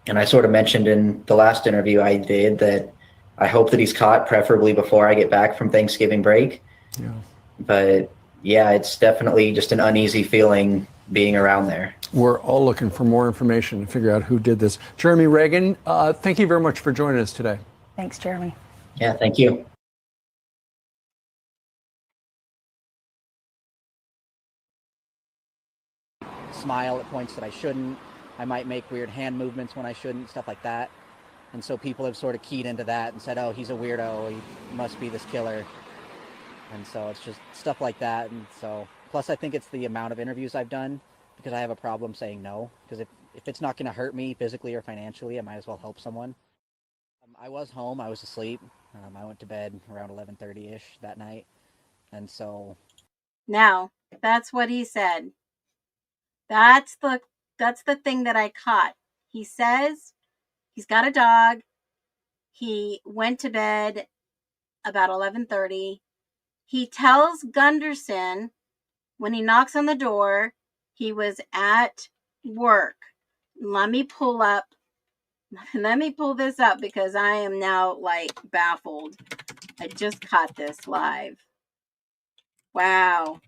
I sort of mentioned in the last interview I did that I hope that he's caught, preferably before I get back from Thanksgiving break. Yeah. But yeah, it's definitely just an uneasy feeling being around there. We're all looking for more information to figure out who did this. Jeremy Reagan, thank you very much for joining us today. Thanks, Jeremy. Yeah, thank you. Smile at points that I shouldn't. I might make weird hand movements when I shouldn't, stuff like that. And so people have sort of keyed into that and said, oh, he's a weirdo, he must be this killer. And so it's just stuff like that. And so, plus I think it's the amount of interviews I've done, because I have a problem saying no. Because if it's not going to hurt me physically or financially, I might as well help someone. I was home, I was asleep. I went to bed around 11:30-ish that night. And so... Now, that's what he said. That's the That's the thing that I caught. He says he's got a dog. He went to bed about 11:30. He tells Gunderson when he knocks on the door, he was at work. Let me pull this up because I am now like baffled. I just caught this live. Wow.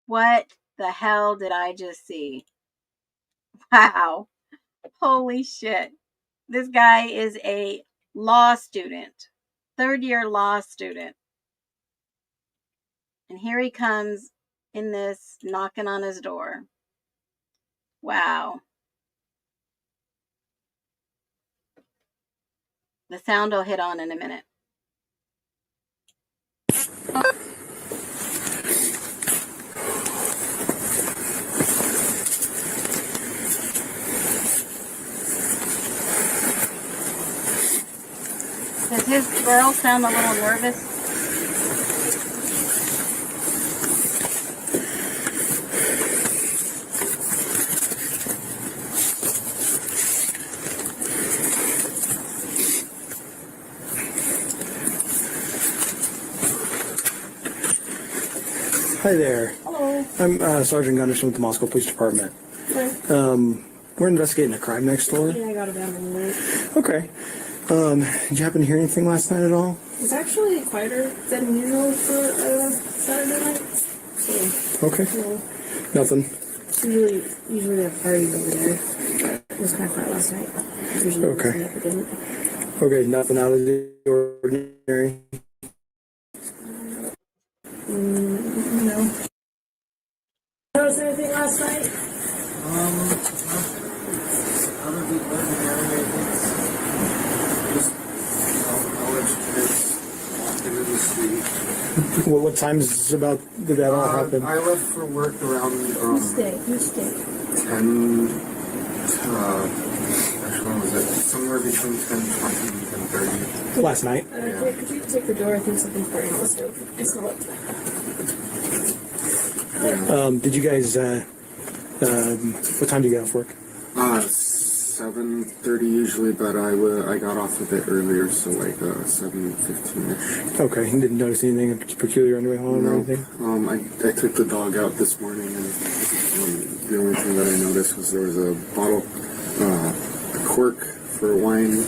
What the hell did I just see? Wow. Holy shit. This guy is a law student, third-year law student. And here he comes in this, knocking on his door. Wow. The sound will hit on in a minute. Does his girl sound a little nervous? Hi there. Hello. I'm Sergeant Gunderson with the Moscow Police Department. Hi. We're investigating a crime next door. Yeah, I got abandoned late. Okay. Did you happen to hear anything last night at all? It's actually quieter than usual for a Saturday night. So, Okay. yeah. Nothing. Usually they have parties over there. It was kind of quiet last night. Usually Okay. it didn't. Okay, nothing out of the ordinary. No. Notice anything last night? Out of the ordinary, just college kids walking in the street. What times did that all happen? I left for work around You stay. 10 actually, when was it? Somewhere between 10:20 and 10:30. Last night? Could you take the door? I think something's burning on the stove. I smell it. Did you guys, what time did you get off work? 7:30 usually, but I got off a bit earlier, so like 7:15ish. Okay, you didn't notice anything peculiar on the way home or anything? I took the dog out this morning, and the only thing that I noticed was there was a bottle, a cork for wine,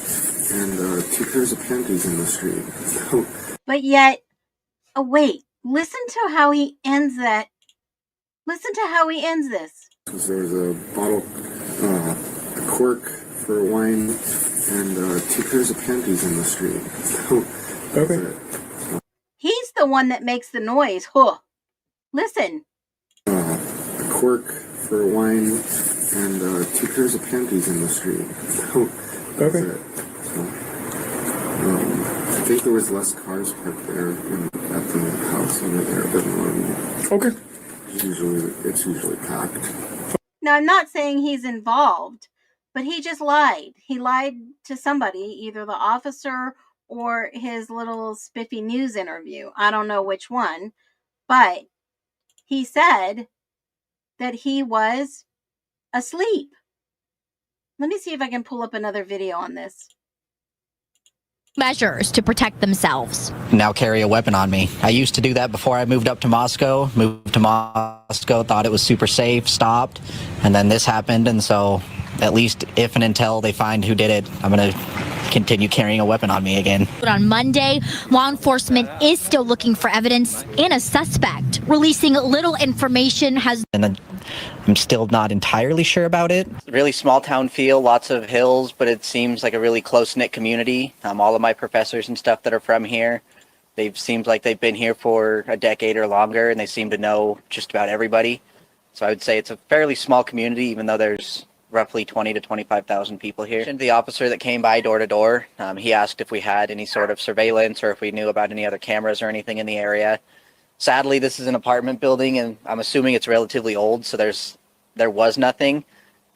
and 2 pairs of panties in the street. But yet, oh wait, listen to how he ends that. Listen to how he ends this. There was a bottle, a cork for wine, and 2 pairs of panties in the street. Okay. He's the one that makes the noise. Huh. Listen. A cork for wine, and 2 pairs of panties in the street. Okay. I think there was less cars parked there at the house over there than normal. Okay. It's usually packed. Now, I'm not saying he's involved, but he just lied. He lied to somebody, either the officer or his little spiffy news interview. I don't know which one, but he said that he was asleep. Let me see if I can pull up another video on this. Measures to protect themselves. Now carry a weapon on me. I used to do that before I moved up to Moscow. Moved to Moscow, thought it was super safe, stopped, and then this happened, and so at least if and until they find who did it, I'm going to continue carrying a weapon on me again. But on Monday, law enforcement is still looking for evidence and a suspect. Releasing little information has... And I'm still not entirely sure about it. Really small town feel, lots of hills, but it seems like a really close-knit community. All of my professors and stuff that are from here, they've seemed like they've been here for a decade or longer, and they seem to know just about everybody. So I would say it's a fairly small community, even though there's roughly 20 to 25,000 people here. The officer that came by door to door, he asked if we had any sort of surveillance or if we knew about any other cameras or anything in the area. Sadly, this is an apartment building, and I'm assuming it's relatively old, so there was nothing.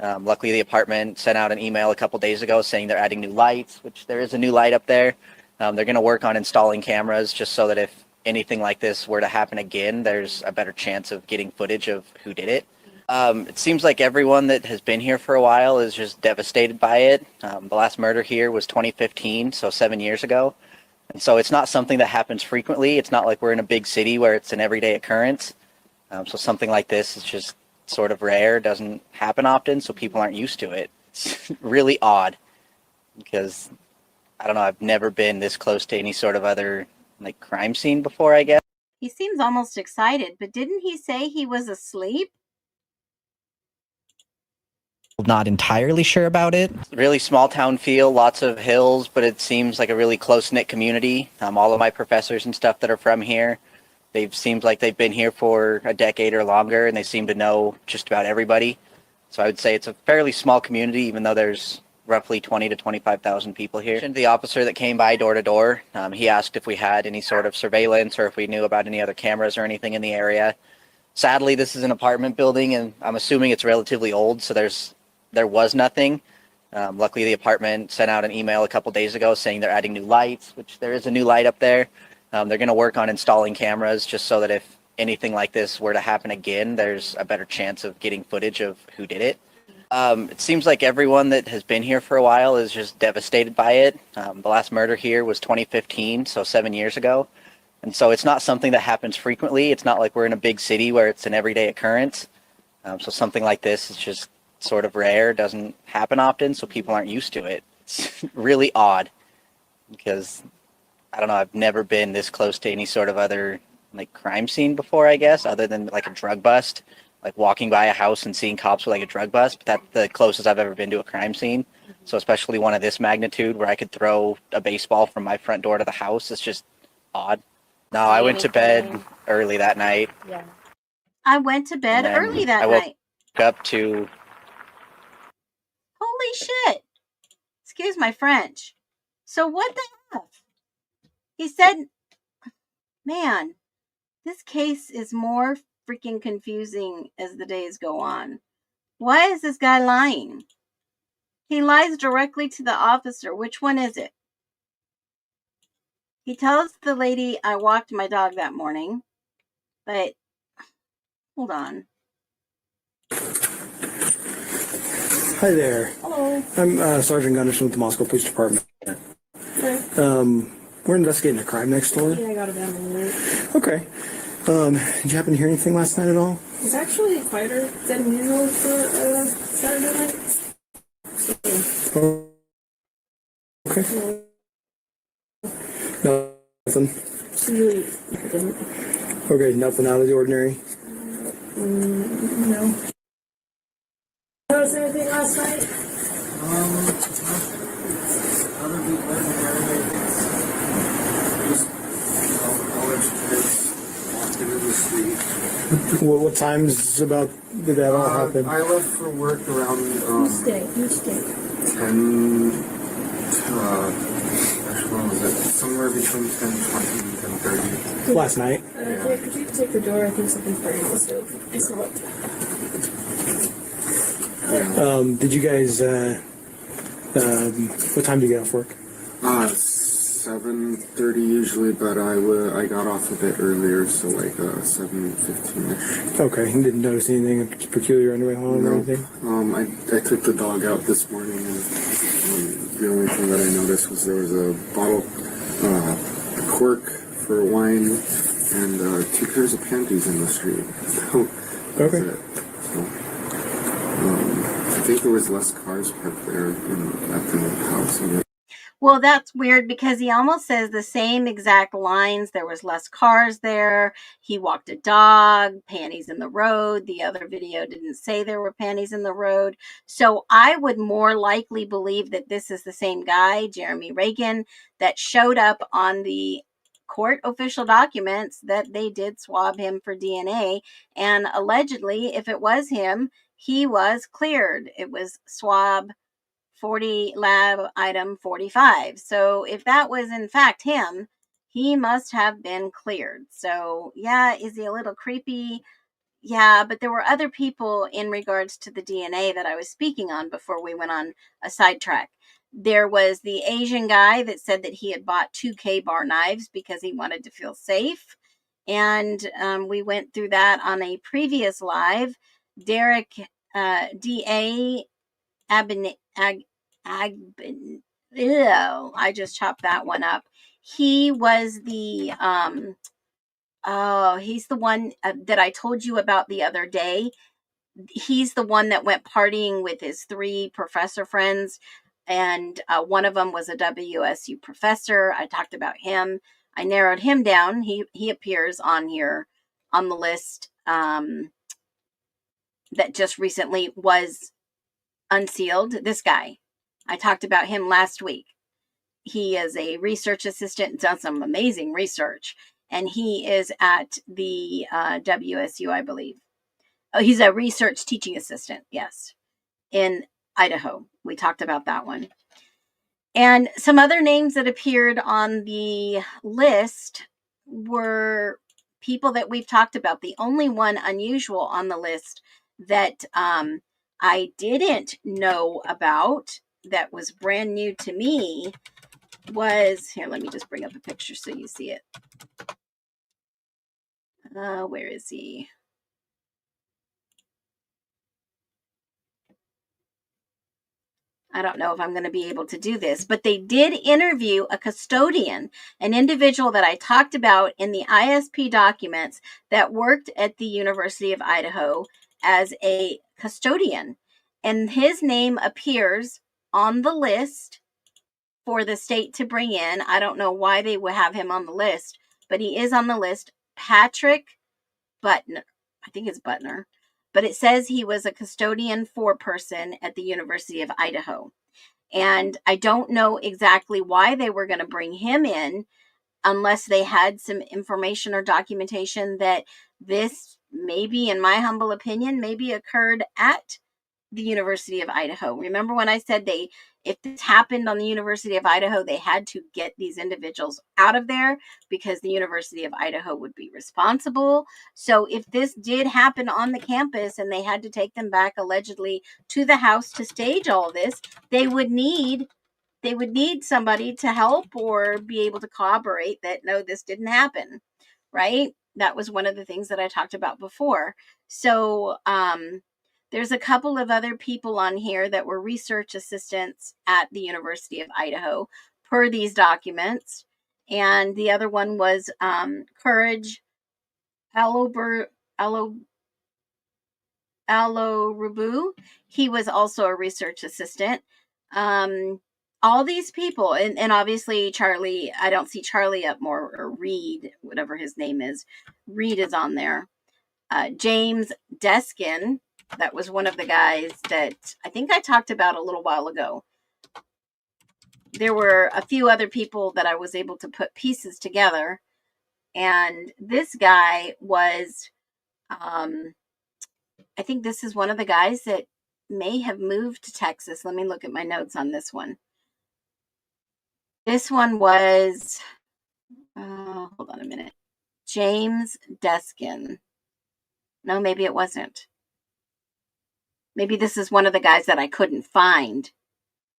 Luckily, the apartment sent out an email a couple days ago saying they're adding new lights, which there is a new light up there. They're going to work on installing cameras just so that if anything like this were to happen again, there's a better chance of getting footage of who did it. It seems like everyone that has been here for a while is just devastated by it. The last murder here was 2015, so 7 years ago. And so it's not something that happens frequently. It's not like we're in a big city where it's an everyday occurrence. So something like this is just sort of rare, doesn't happen often, so people aren't used to it. It's really odd because, I don't know, I've never been this close to any sort of other like crime scene before, I guess. He seems almost excited, but didn't he say he was asleep? Not entirely sure about it. Really small town feel, lots of hills, but it seems like a really close-knit community. All of my professors and stuff that are from here, they've seemed like they've been here for a decade or longer, and they seem to know just about everybody. So I would say it's a fairly small community, even though there's roughly 20 to 25,000 people here. The officer that came by door to door, he asked if we had any sort of surveillance or if we knew about any other cameras or anything in the area. Sadly, this is an apartment building, and I'm assuming it's relatively old, so there was nothing. Luckily, the apartment sent out an email a couple days ago saying they're adding new lights, which there is a new light up there. They're going to work on installing cameras just so that if anything like this were to happen again, there's a better chance of getting footage of who did it. It seems like everyone that has been here for a while is just devastated by it. The last murder here was 2015, so 7 years ago. And so it's not something that happens frequently. It's not like we're in a big city where it's an everyday occurrence. So something like this is just sort of rare, doesn't happen often, so people aren't used to it. It's really odd because, I don't know, I've never been this close to any sort of other like crime scene before, I guess, other than like a drug bust, like walking by a house and seeing cops with like a drug bust. But that's the closest I've ever been to a crime scene. So especially one of this magnitude where I could throw a baseball from my front door to the house, it's just odd. No, I went to bed early that night. Yeah. I went to bed early that I woke night. up to Holy shit. Excuse my French. So what the F? He said, man, this case is more freaking confusing as the days go on. Why is this guy lying? He lies directly to the officer. Which one is it? He tells the lady, I walked my dog that morning, but hold on. Hi there. Hello. I'm Sergeant Gunderson with the Moscow Police Department. Okay. We're investigating a crime next door. Yeah, I got a family alert. Okay. Did you happen to hear anything last night at all? It's actually quieter than usual for Saturday night. So, Okay. Nothing. usually it doesn't. Okay, nothing out of the ordinary. No. Notice anything last night? What times about did that all happen? I left for work around Who's day? 10, actually, what was it? Somewhere between 10:20 and 10:30. Last night. Could you take the door? I think something's burning on the stove. I smell it. Did you guys? What time do you get off work? 7:30 usually, but I got off a bit earlier, so like 7:15ish. Okay, you didn't notice anything peculiar on the way home or anything? I took the dog out this morning, and the only thing that I noticed was there was a bottle, a cork for wine, and 2 pairs of panties in the street. So that's Okay. it. So, I think there was less cars parked there at the house. Well, that's weird because he almost says the same exact lines. There was less cars there. He walked a dog, panties in the road. The other video didn't say there were panties in the road. So I would more likely believe that this is the same guy, Jeremy Reagan, that showed up on the court official documents that they did swab him for DNA. And allegedly, if it was him, he was cleared. It was swab 40 lab item 45. So if that was in fact him, he must have been cleared. So yeah, is he a little creepy? Yeah, but there were other people in regards to the DNA that I was speaking on before we went on a sidetrack. There was the Asian guy that said that he had bought 2 K-bar knives because he wanted to feel safe. And we went through that on a previous live. Derek D.A. Ew, I just chopped that one up. He was the he's the one that I told you about the other day. He's the one that went partying with his 3 professor friends, and one of them was a WSU professor. I talked about him. I narrowed him down. He appears on here on the list that just recently was unsealed. This guy, I talked about him last week. He is a research assistant, done some amazing research, and he is at the WSU, I believe. Oh, he's a research teaching assistant, yes, in Idaho. We talked about that one. And some other names that appeared on the list were people that we've talked about. The only one unusual on the list that I didn't know about, that was brand new to me, was, here, let me just bring up a picture so you see it. Where is he? I don't know if I'm going to be able to do this, but they did interview a custodian, an individual that I talked about in the ISP documents that worked at the University of Idaho as a custodian. And his name appears on the list for the state to bring in. I don't know why they would have him on the list, but he is on the list. Patrick Butner. I think it's Butner. But it says he was a custodian 4-person at the University of Idaho. And I don't know exactly why they were going to bring him in unless they had some information or documentation that this maybe, in my humble opinion, maybe occurred at the University of Idaho. Remember when I said if this happened on the University of Idaho, they had to get these individuals out of there because the University of Idaho would be responsible. So if this did happen on the campus and they had to take them back allegedly to the house to stage all this, they would need somebody to help or be able to corroborate that, no, this didn't happen, right? That was one of the things that I talked about before. So, there's a couple of other people on here that were research assistants at the University of Idaho per these documents. And the other one was Courage Allorubu. He was also a research assistant. All these people, and obviously Charlie, I don't see Charlie up more, or Reed, whatever his name is. Reed is on there. James Deskin, that was one of the guys that I think I talked about a little while ago. There were a few other people that I was able to put pieces together. And this guy was, I think this is one of the guys that may have moved to Texas. Let me look at my notes on this one. This one was, hold on a minute. James Deskin. No, maybe it wasn't. Maybe this is one of the guys that I couldn't find.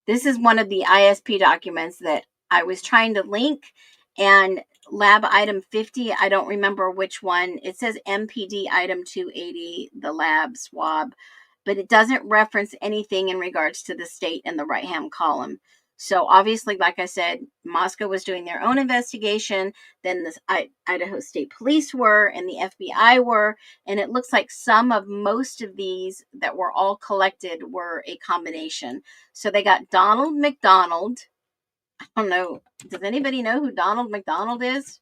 This is one of the ISP documents that I was trying to link, and lab item 50, I don't remember which one. It says MPD item 280, the lab swab, but it doesn't reference anything in regards to the state in the right-hand column. So obviously, like I said, Moscow was doing their own investigation, then the Idaho State Police were, and the FBI were, and it looks like most of these that were all collected were a combination. So they got Donald McDonald. I don't know. Does anybody know who Donald McDonald is?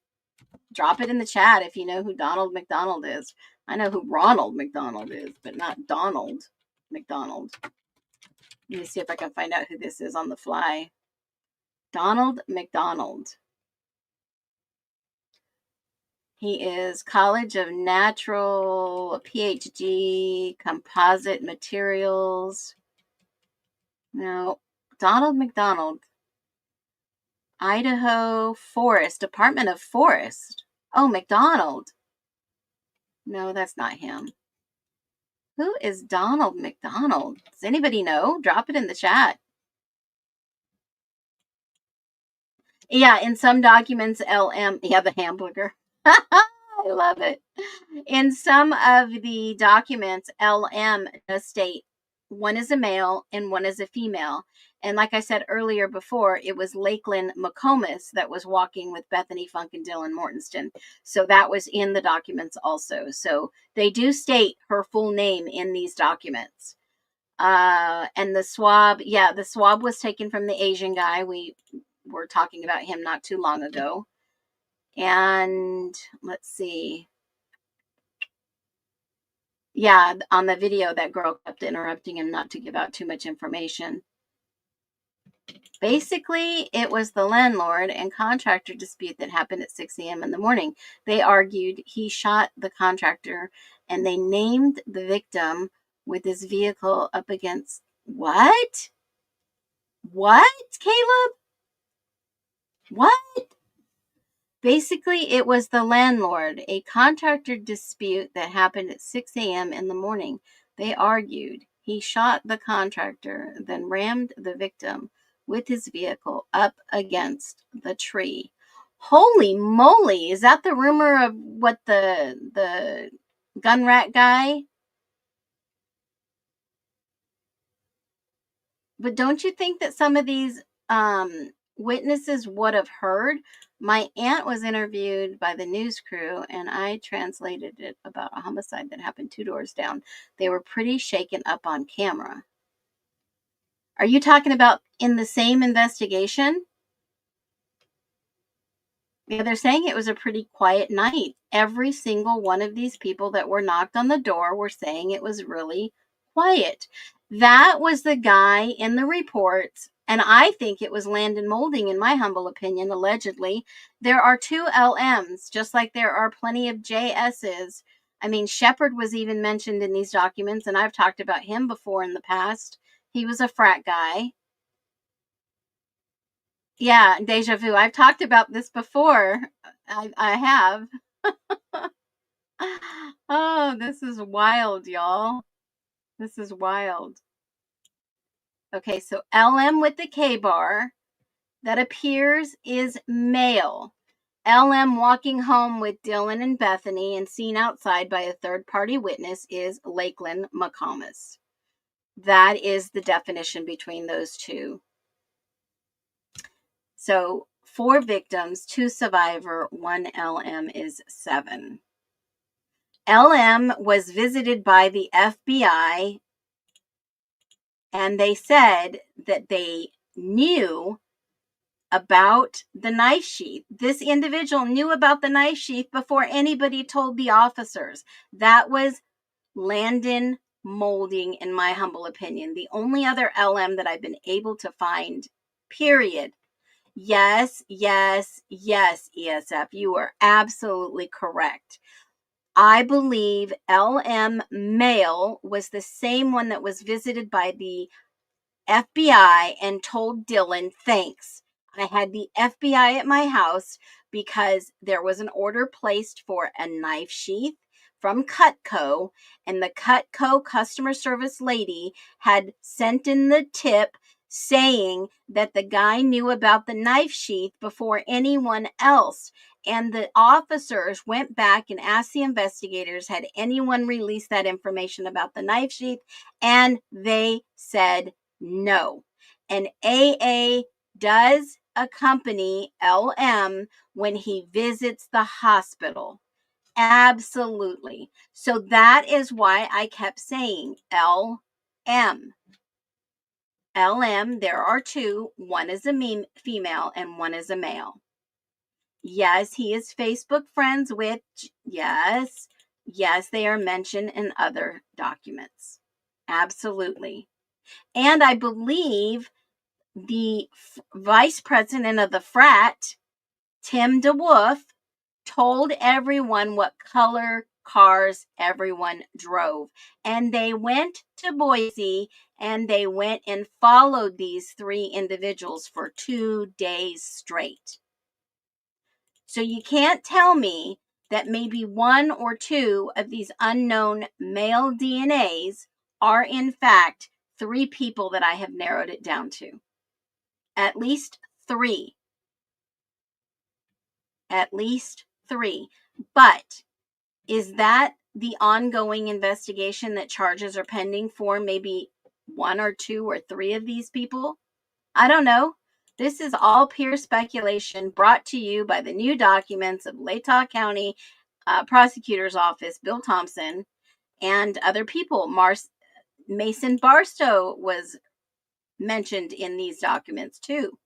Drop it in the chat if you know who Donald McDonald is. I know who Ronald McDonald is, but not Donald McDonald. Let me see if I can find out who this is on the fly. Donald McDonald. He is College of Natural, PhD, Composite Materials. No, Donald McDonald. Idaho Forest, Department of Forest. Oh, McDonald. No, that's not him. Who is Donald McDonald? Does anybody know? Drop it in the chat. Yeah, in some documents, LM, yeah, the hamburger. I love it. In some of the documents, LM does state one is a male and one is a female. And like I said earlier before, it was Lakeland McComas that was walking with Bethany Funk and Dylan Mortonston. So that was in the documents also. So they do state her full name in these documents. And the swab, the swab was taken from the Asian guy. We were talking about him not too long ago. And let's see. Yeah, on the video, that girl kept interrupting him not to give out too much information. Basically, it was the landlord and contractor dispute that happened at 6 a.m. in the morning. They argued he shot the contractor, and they named the victim with his vehicle up against... What? What, Caleb? What? Basically, it was the landlord, a contractor dispute that happened at 6 a.m. in the morning. They argued he shot the contractor, then rammed the victim with his vehicle up against the tree. Holy moly! Is that the rumor of what the gun rat guy? But don't you think that some of these witnesses would have heard? My aunt was interviewed by the news crew, and I translated it about a homicide that happened 2 doors down. They were pretty shaken up on camera. Are you talking about in the same investigation? Yeah, they're saying it was a pretty quiet night. Every single one of these people that were knocked on the door were saying it was really quiet. That was the guy in the reports, and I think it was Landon Molding, in my humble opinion, allegedly. There are 2 LMs, just like there are plenty of JSs. I mean, Shepard was even mentioned in these documents, and I've talked about him before in the past. He was a frat guy. Yeah, deja vu. I've talked about this before. I have. Oh, this is wild, y'all. This is wild. Okay, so LM with the K bar that appears is male. LM walking home with Dylan and Bethany and seen outside by a third-party witness is Lakeland McComas. That is the definition between those two. So 4 victims, 2 survivor, 1 LM is 7. LM was visited by the FBI, and they said that they knew about the knife sheath. This individual knew about the knife sheath before anybody told the officers. That was Landon Molding, in my humble opinion. The only other LM that I've been able to find, period. Yes, yes, yes, ESF. You are absolutely correct. I believe LM male was the same one that was visited by the FBI and told Dylan, thanks. I had the FBI at my house because there was an order placed for a knife sheath from Cutco, and the Cutco customer service lady had sent in the tip saying that the guy knew about the knife sheath before anyone else. And the officers went back and asked the investigators, had anyone released that information about the knife sheath? And they said no. And AA does accompany LM when he visits the hospital. Absolutely. So that is why I kept saying LM. LM, there are 2. One is a female and one is a male. Yes, he is Facebook friends with, yes, they are mentioned in other documents. Absolutely. And I believe the vice president of the frat, Tim DeWolf, told everyone what color cars everyone drove. And they went to Boise and they went and followed these 3 individuals for 2 days straight. So you can't tell me that maybe 1 or 2 of these unknown male DNAs are in fact 3 people that I have narrowed it down to. At least 3. At least 3. But Is that the ongoing investigation that charges are pending for maybe 1 or 2 or 3 of these people? I don't know. This is all pure speculation brought to you by the new documents of Latah County Prosecutor's Office, Bill Thompson, and other people. Mason Barstow was mentioned in these documents too.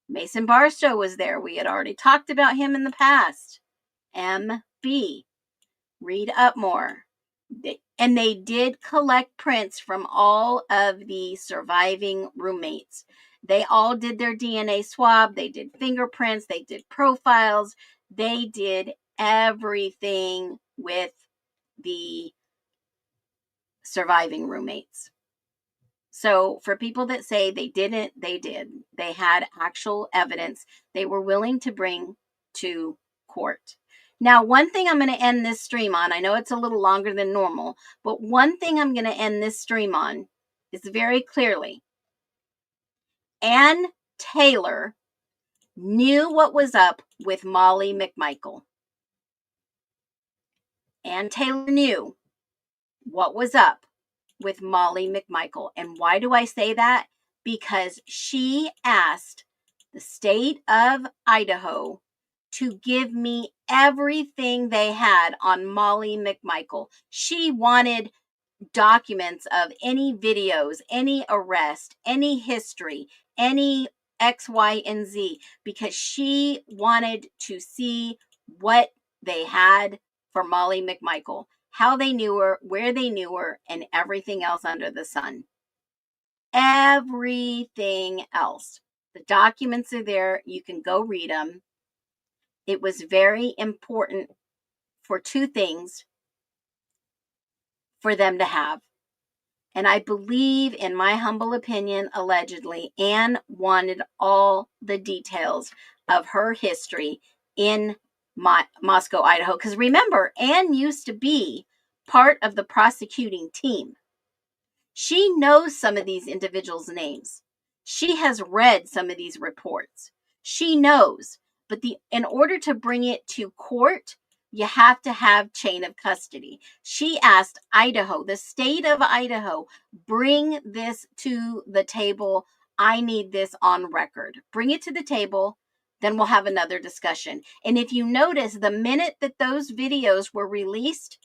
Mason Barstow was there. We had already talked about him in the past. MB. Read up more. And they did collect prints from all of the surviving roommates. They all did their DNA swab. They did fingerprints. They did profiles. They did everything with the surviving roommates. So for people that say they didn't, they did. They had actual evidence they were willing to bring to court. Now, one thing I'm going to end this stream on, I know it's a little longer than normal, but one thing I'm going to end this stream on is very clearly, Ann Taylor knew what was up with Molly McMichael. Ann Taylor knew what was up with Molly McMichael. And why do I say that? Because she asked the state of Idaho to give me everything they had on Molly McMichael. She wanted documents of any videos, any arrest, any history, any X, Y, and Z, because she wanted to see what they had for Molly McMichael, how they knew her, where they knew her, and everything else under the sun. Everything else. The documents are there. You can go read them. It was very important for 2 things for them to have. And I believe, in my humble opinion, allegedly, Ann wanted all the details of her history in Moscow, Idaho. Because remember, Ann used to be part of the prosecuting team. She knows some of these individuals' names. She has read some of these reports. She knows. But in order to bring it to court, you have to have chain of custody. She asked Idaho, the state of Idaho, bring this to the table. I need this on record. Bring it to the table. Then we'll have another discussion. And if you notice, the minute that those videos were released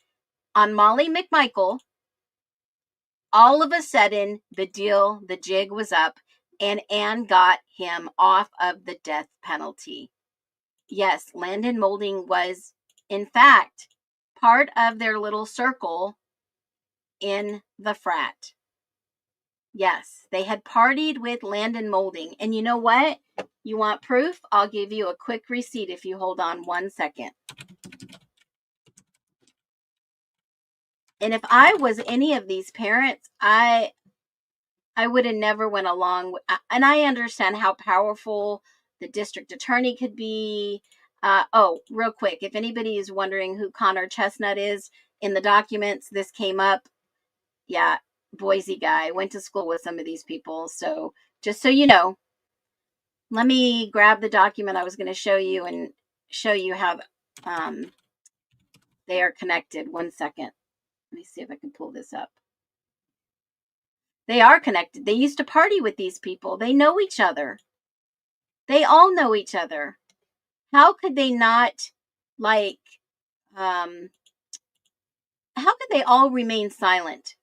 on Molly McMichael, all of a sudden, the jig was up, and Ann got him off of the death penalty. Yes, Landon Molding was, in fact, part of their little circle in the frat. Yes, they had partied with Landon Molding. And you know what? You want proof? I'll give you a quick receipt if you hold on 1 second. And if I was any of these parents, I would have never went along. And I understand how powerful the district attorney could be. Real quick, if anybody is wondering who Connor Chestnut is, in the documents, this came up. Yeah, Boise guy. Went to school with some of these people. So just so you know, let me grab the document I was going to show you and show you how they are connected. 1 second. Let me see if I can pull this up. They are connected. They used to party with these people. They know each other. They all know each other. How could they not, how could they all remain silent?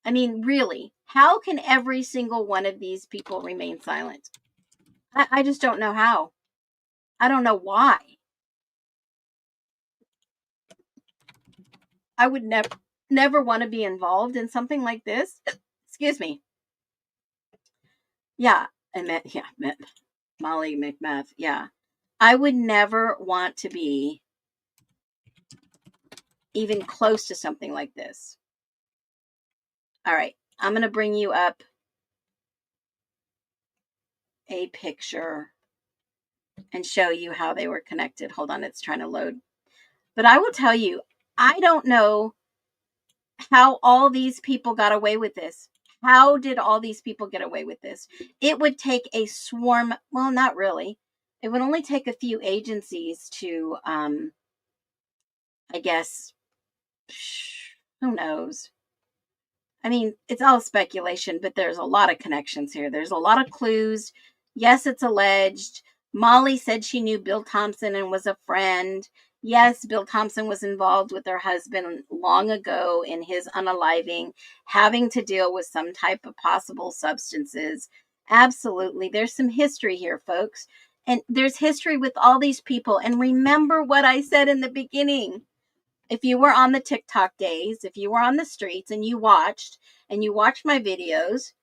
I mean, really, how can every single one of these people remain silent? I just don't know how. I don't know why. I would never want to be involved in something like this. Excuse me. Yeah, Molly McMeth. Yeah. I would never want to be even close to something like this. All right. I'm going to bring you up a picture and show you how they were connected. Hold on. It's trying to load. But I will tell you, I don't know how all these people got away with this. How did all these people get away with this? It would take a swarm. Well, not really. It would only take a few agencies to I guess, who knows? I mean, it's all speculation, but there's a lot of connections here. There's a lot of clues. Yes, it's alleged. Molly said she knew Bill Thompson and was a friend. Yes, Bill Thompson was involved with her husband long ago in his unaliving, having to deal with some type of possible substances. Absolutely. There's some history here, folks. And there's history with all these people. And remember what I said in the beginning. If you were on the TikTok days, if you were on the streets and you watched my videos,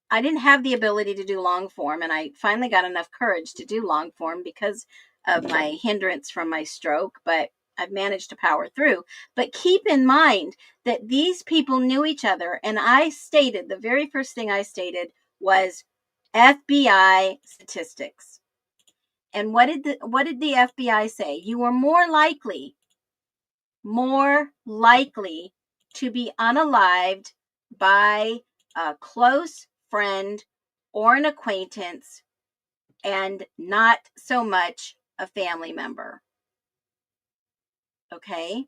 I didn't have the ability to do long form, and I finally got enough courage to do long form because of my hindrance from my stroke, but I've managed to power through. But keep in mind that these people knew each other, and I stated, the very first thing I stated was FBI statistics. And what did the FBI say? You were more likely to be unalived by a close friend or an acquaintance and not so much a family member. Okay?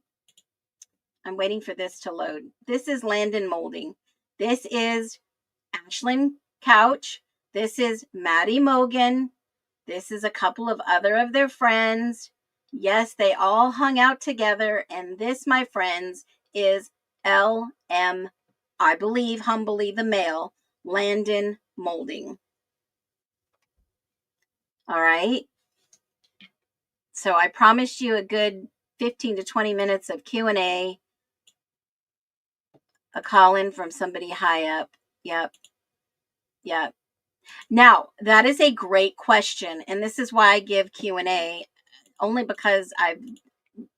I'm waiting for this to load. This is Landon Molding. This is Ashlyn Couch. This is Maddie Mogan. This is a couple of other of their friends. Yes, they all hung out together. And this, my friends, is LM, I believe, humbly the male, Landon Molding. All right. So I promised you a good 15 to 20 minutes of Q&A, a call-in from somebody high up. Yep. Now, that is a great question. And this is why I give Q&A, only because I've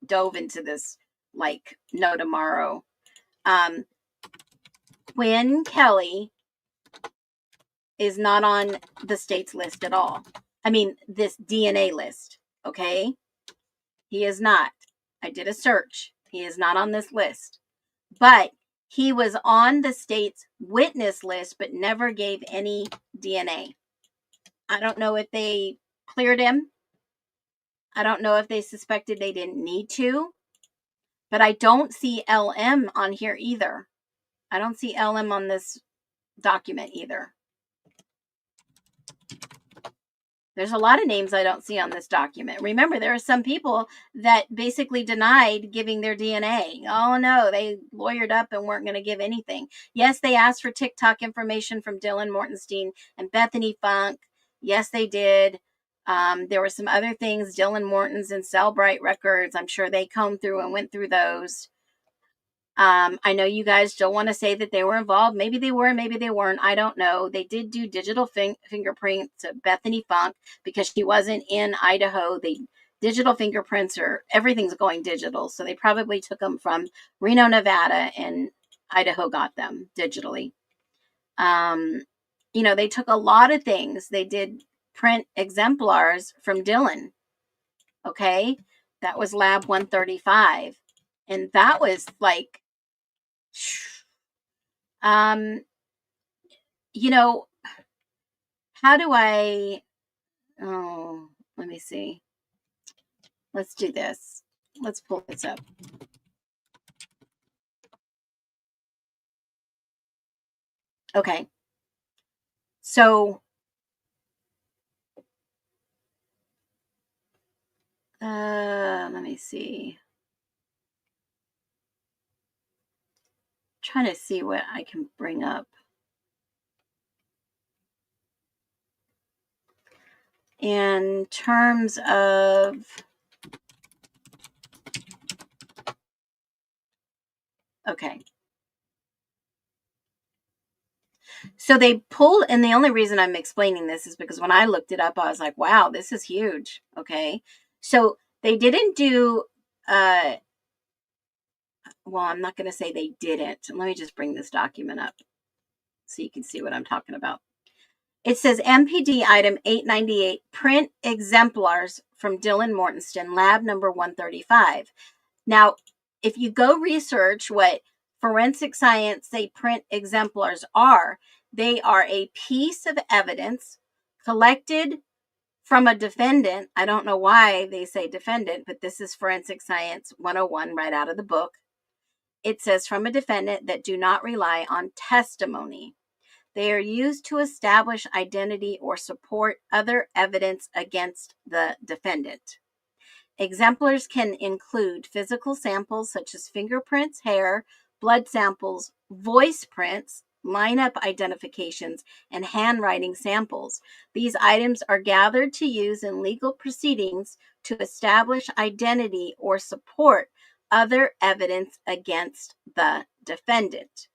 dove into this like no tomorrow. Quinn Kelly is not on the state's list at all. I mean, this DNA list, okay? He is not. I did a search. He is not on this list. But he was on the state's witness list, but never gave any DNA. I don't know if they cleared him. I don't know if they suspected they didn't need to. But I don't see LM on here either. I don't see LM on this document either. There's a lot of names I don't see on this document. Remember, there are some people that basically denied giving their DNA. Oh, no, they lawyered up and weren't going to give anything. Yes, they asked for TikTok information from Dylan Mortenstein and Bethany Funk. Yes, they did. There were some other things, Dylan Morton's and Cellbrite Records. I'm sure they combed through and went through those. I know you guys don't want to say that they were involved. Maybe they were, maybe they weren't. I don't know. They did do digital fingerprints of Bethany Funk because she wasn't in Idaho. Digital fingerprints everything's going digital. So they probably took them from Reno, Nevada, and Idaho got them digitally. They took a lot of things. They did print exemplars from Dylan. Okay. That was Lab 135. And that was like, how do I, let me see. Let's do this. Let's pull this up. Okay. So, let me see. Trying to see what I can bring up. In terms of okay. So they pulled, and the only reason I'm explaining this is because when I looked it up, I was like, wow, this is huge. Okay. So they didn't do, well, I'm not going to say they didn't. Let me just bring this document up so you can see what I'm talking about. It says MPD item 898, print exemplars from Dylan Mortenstein, lab number 135. Now, if you go research what forensic science say print exemplars are, they are a piece of evidence collected from a defendant. I don't know why they say defendant, but this is Forensic Science 101 right out of the book. It says from a defendant that do not rely on testimony. They are used to establish identity or support other evidence against the defendant. Exemplars can include physical samples such as fingerprints, hair, blood samples, voice prints, lineup identifications, and handwriting samples. These items are gathered to use in legal proceedings to establish identity or support other evidence against the defendant.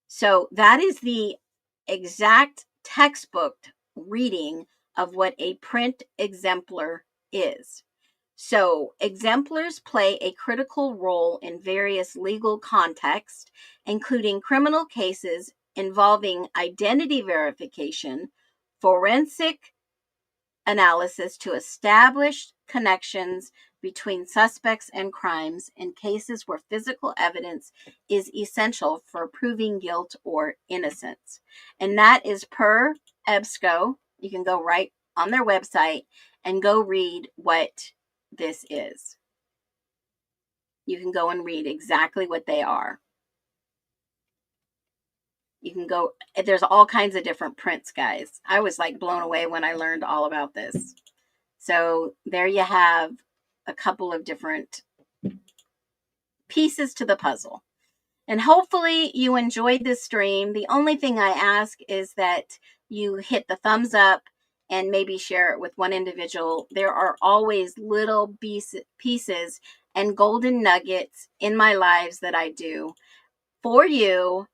So that is the exact textbook reading of what a print exemplar is. So exemplars play a critical role in various legal contexts, including criminal cases involving identity verification, forensic analysis to establish connections between suspects and crimes, in cases where physical evidence is essential for proving guilt or innocence. And that is per EBSCO. You can go right on their website and go read what this is. You can go and read exactly what they are. You can go, there's all kinds of different prints, guys. I was like blown away when I learned all about this. So there you have a couple of different pieces to the puzzle. And hopefully you enjoyed this stream. The only thing I ask is that you hit the thumbs up and maybe share it with one individual. There are always little pieces and golden nuggets in my lives that I do for you,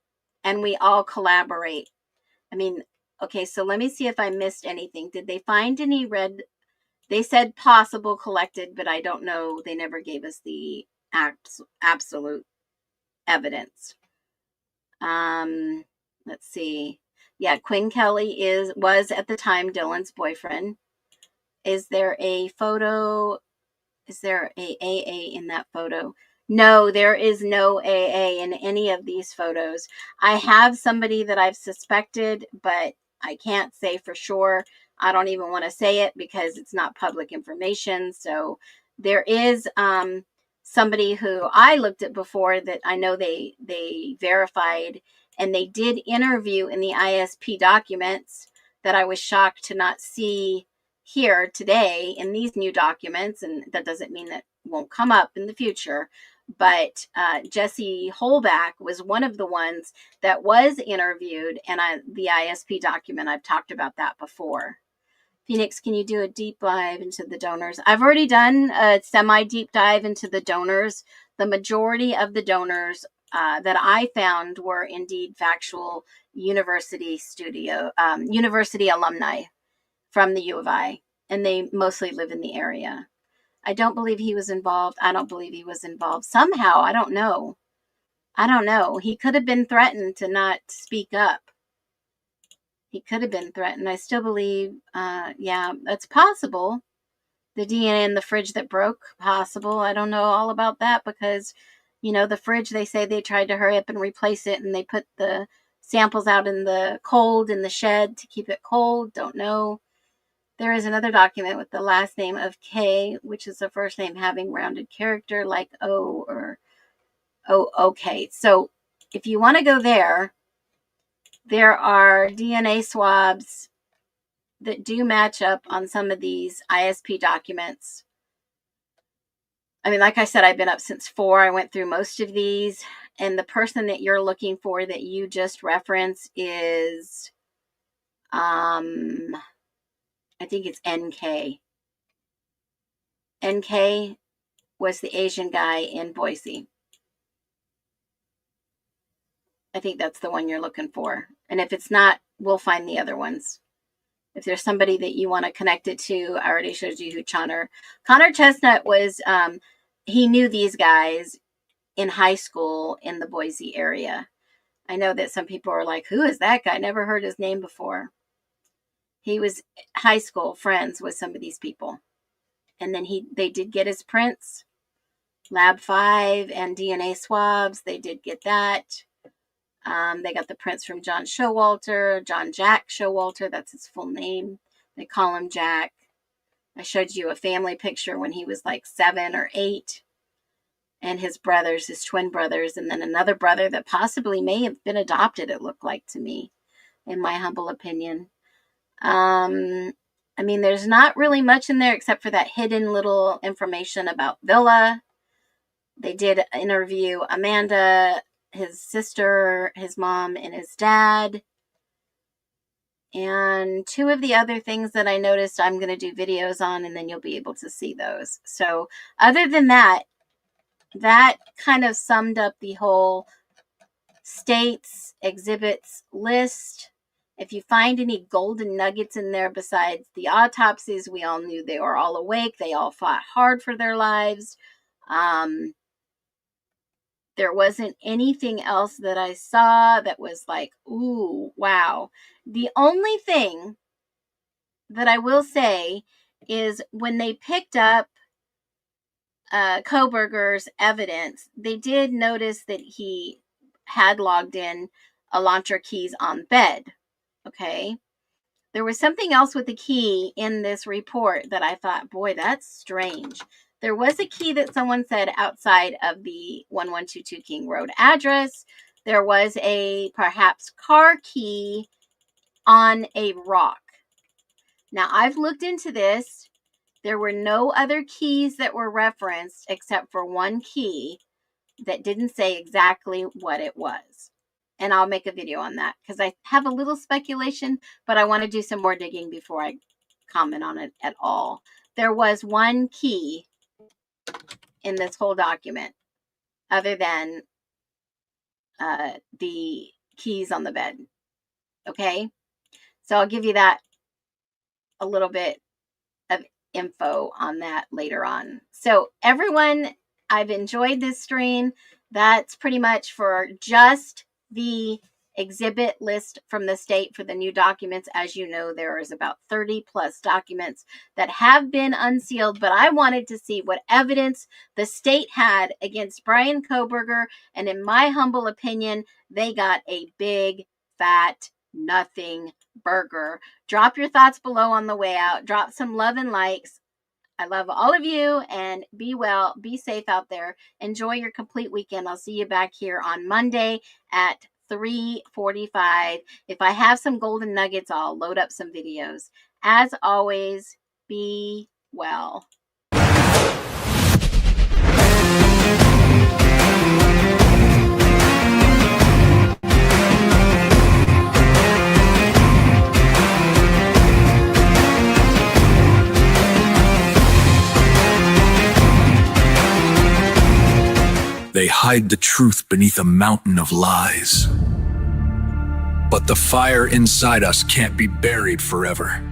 and we all collaborate. I mean, okay, so let me see if I missed anything. Did they find any red? They said possible collected, but I don't know. They never gave us the absolute evidence. Let's see. Yeah, Quinn Kelly was at the time Dylan's boyfriend. Is there a photo? Is there a AA in that photo? No, there is no AA in any of these photos. I have somebody that I've suspected, but I can't say for sure. I don't even want to say it because it's not public information. So there is somebody who I looked at before that I know they verified, and they did interview in the ISP documents that I was shocked to not see here today in these new documents. And that doesn't mean that won't come up in the future. But Jesse Holback was one of the ones that was interviewed, and the ISP document, I've talked about that before. Phoenix, can you do a deep dive into the donors? I've already done a semi-deep dive into the donors. The majority of the donors that I found were indeed factual university alumni from the U of I, and they mostly live in the area. I don't believe he was involved. I don't believe he was involved. Somehow, I don't know. He could have been threatened to not speak up. He could have been threatened. I still believe, yeah, that's possible. The DNA in the fridge that broke, possible. I don't know all about that because, you know, the fridge, they say they tried to hurry up and replace it, and they put the samples out in the cold in the shed to keep it cold. Don't know. There is another document with the last name of K, which is the first name having rounded character like O or O. Okay, so if you want to go there, there are DNA swabs that do match up on some of these ISP documents. I mean, like I said, I've been up since 4. I went through most of these. And the person that you're looking for that you just referenced is, I think it's NK. NK was the Asian guy in Boise. I think that's the one you're looking for. And if it's not, we'll find the other ones. If there's somebody that you want to connect it to, I already showed you who Connor Chestnut was. He knew these guys in high school in the Boise area. I know that some people are like, who is that guy? Never heard his name before. He was high school friends with some of these people. And then they did get his prints, Lab 5 and DNA swabs. They did get that. They got the prints from John Jack Showalter. That's his full name. They call him Jack. I showed you a family picture when he was like 7 or 8. And his brothers, his twin brothers, and then another brother that possibly may have been adopted, it looked like to me, in my humble opinion. I mean, there's not really much in there except for that hidden little information about Villa. They did interview Amanda, his sister, his mom, and his dad. And 2 of the other things that I noticed I'm going to do videos on, and then you'll be able to see those. So other than that, that kind of summed up the whole states, exhibits list. If you find any golden nuggets in there besides the autopsies, we all knew they were all awake. They all fought hard for their lives. There wasn't anything else that I saw that was like, ooh, wow. The only thing that I will say is when they picked up Kohberger's evidence, they did notice that he had logged in Elantra keys on bed. Okay. There was something else with the key in this report that I thought, boy, that's strange. There was a key that someone said outside of the 1122 King Road address. There was a perhaps car key on a rock. Now, I've looked into this. There were no other keys that were referenced except for one key that didn't say exactly what it was. And I'll make a video on that because I have a little speculation, but I want to do some more digging before I comment on it at all. There was one key in this whole document other than the keys on the bed. Okay? So I'll give you that a little bit of info on that later on. So everyone, I've enjoyed this stream. That's pretty much for just the exhibit list from the state for the new documents. As you know, there is about 30 plus documents that have been unsealed, but I wanted to see what evidence the state had against Brian Kohberger, and in my humble opinion, they got a big, fat, nothing burger. Drop your thoughts below on the way out. Drop some love and likes. I love all of you, and be well, be safe out there. Enjoy your complete weekend. I'll see you back here on Monday at 3:45. If I have some golden nuggets, I'll load up some videos. As always, be well. They hide the truth beneath a mountain of lies. But the fire inside us can't be buried forever.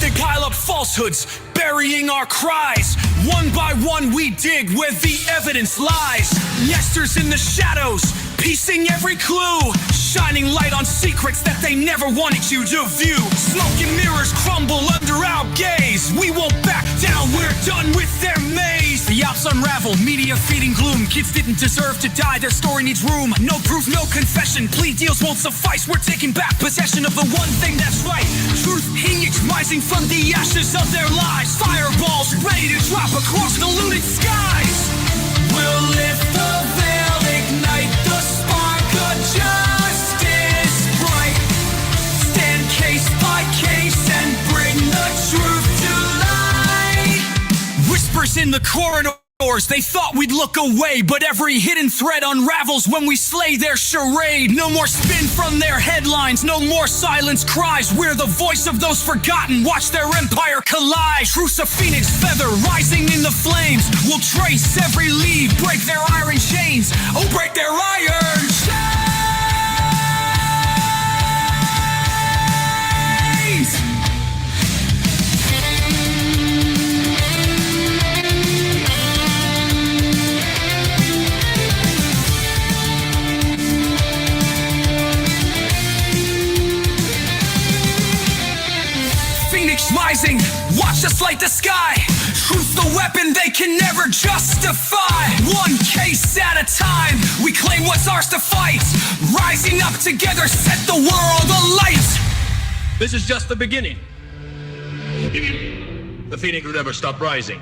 They pile up falsehoods, burying our cries. One by one we dig where the evidence lies. Nesters in the shadows, piecing every clue. Shining light on secrets that they never wanted you to view. Smoke and mirrors crumble under our gaze. We won't back down, we're done with their maze. The ops unravel, media feeding gloom. Kids didn't deserve to die, their story needs room. No proof, no confession, plea deals won't suffice. We're taking back possession of the one thing that's right. Truth phoenix rising from the ashes of their lives. Fireballs ready to drop across the looted skies. We'll lift the veil, ignite the spark of justice bright. Stand case by case and bring the truth to light. Whispers in the corridors, they thought we'd look away, but every hidden thread unravels when we slay their charade. No more spin from their headlines, no more silence cries. We're the voice of those forgotten, watch their empire collide. Truth's a phoenix feather rising in the flames. We'll trace every lead, break their iron chains. Oh, break their iron chains. Rising, watch us light the sky. Truth the weapon they can never justify. One case at a time, we claim what's ours to fight. Rising up together, set the world alight. This is just the beginning. The phoenix will never stop rising.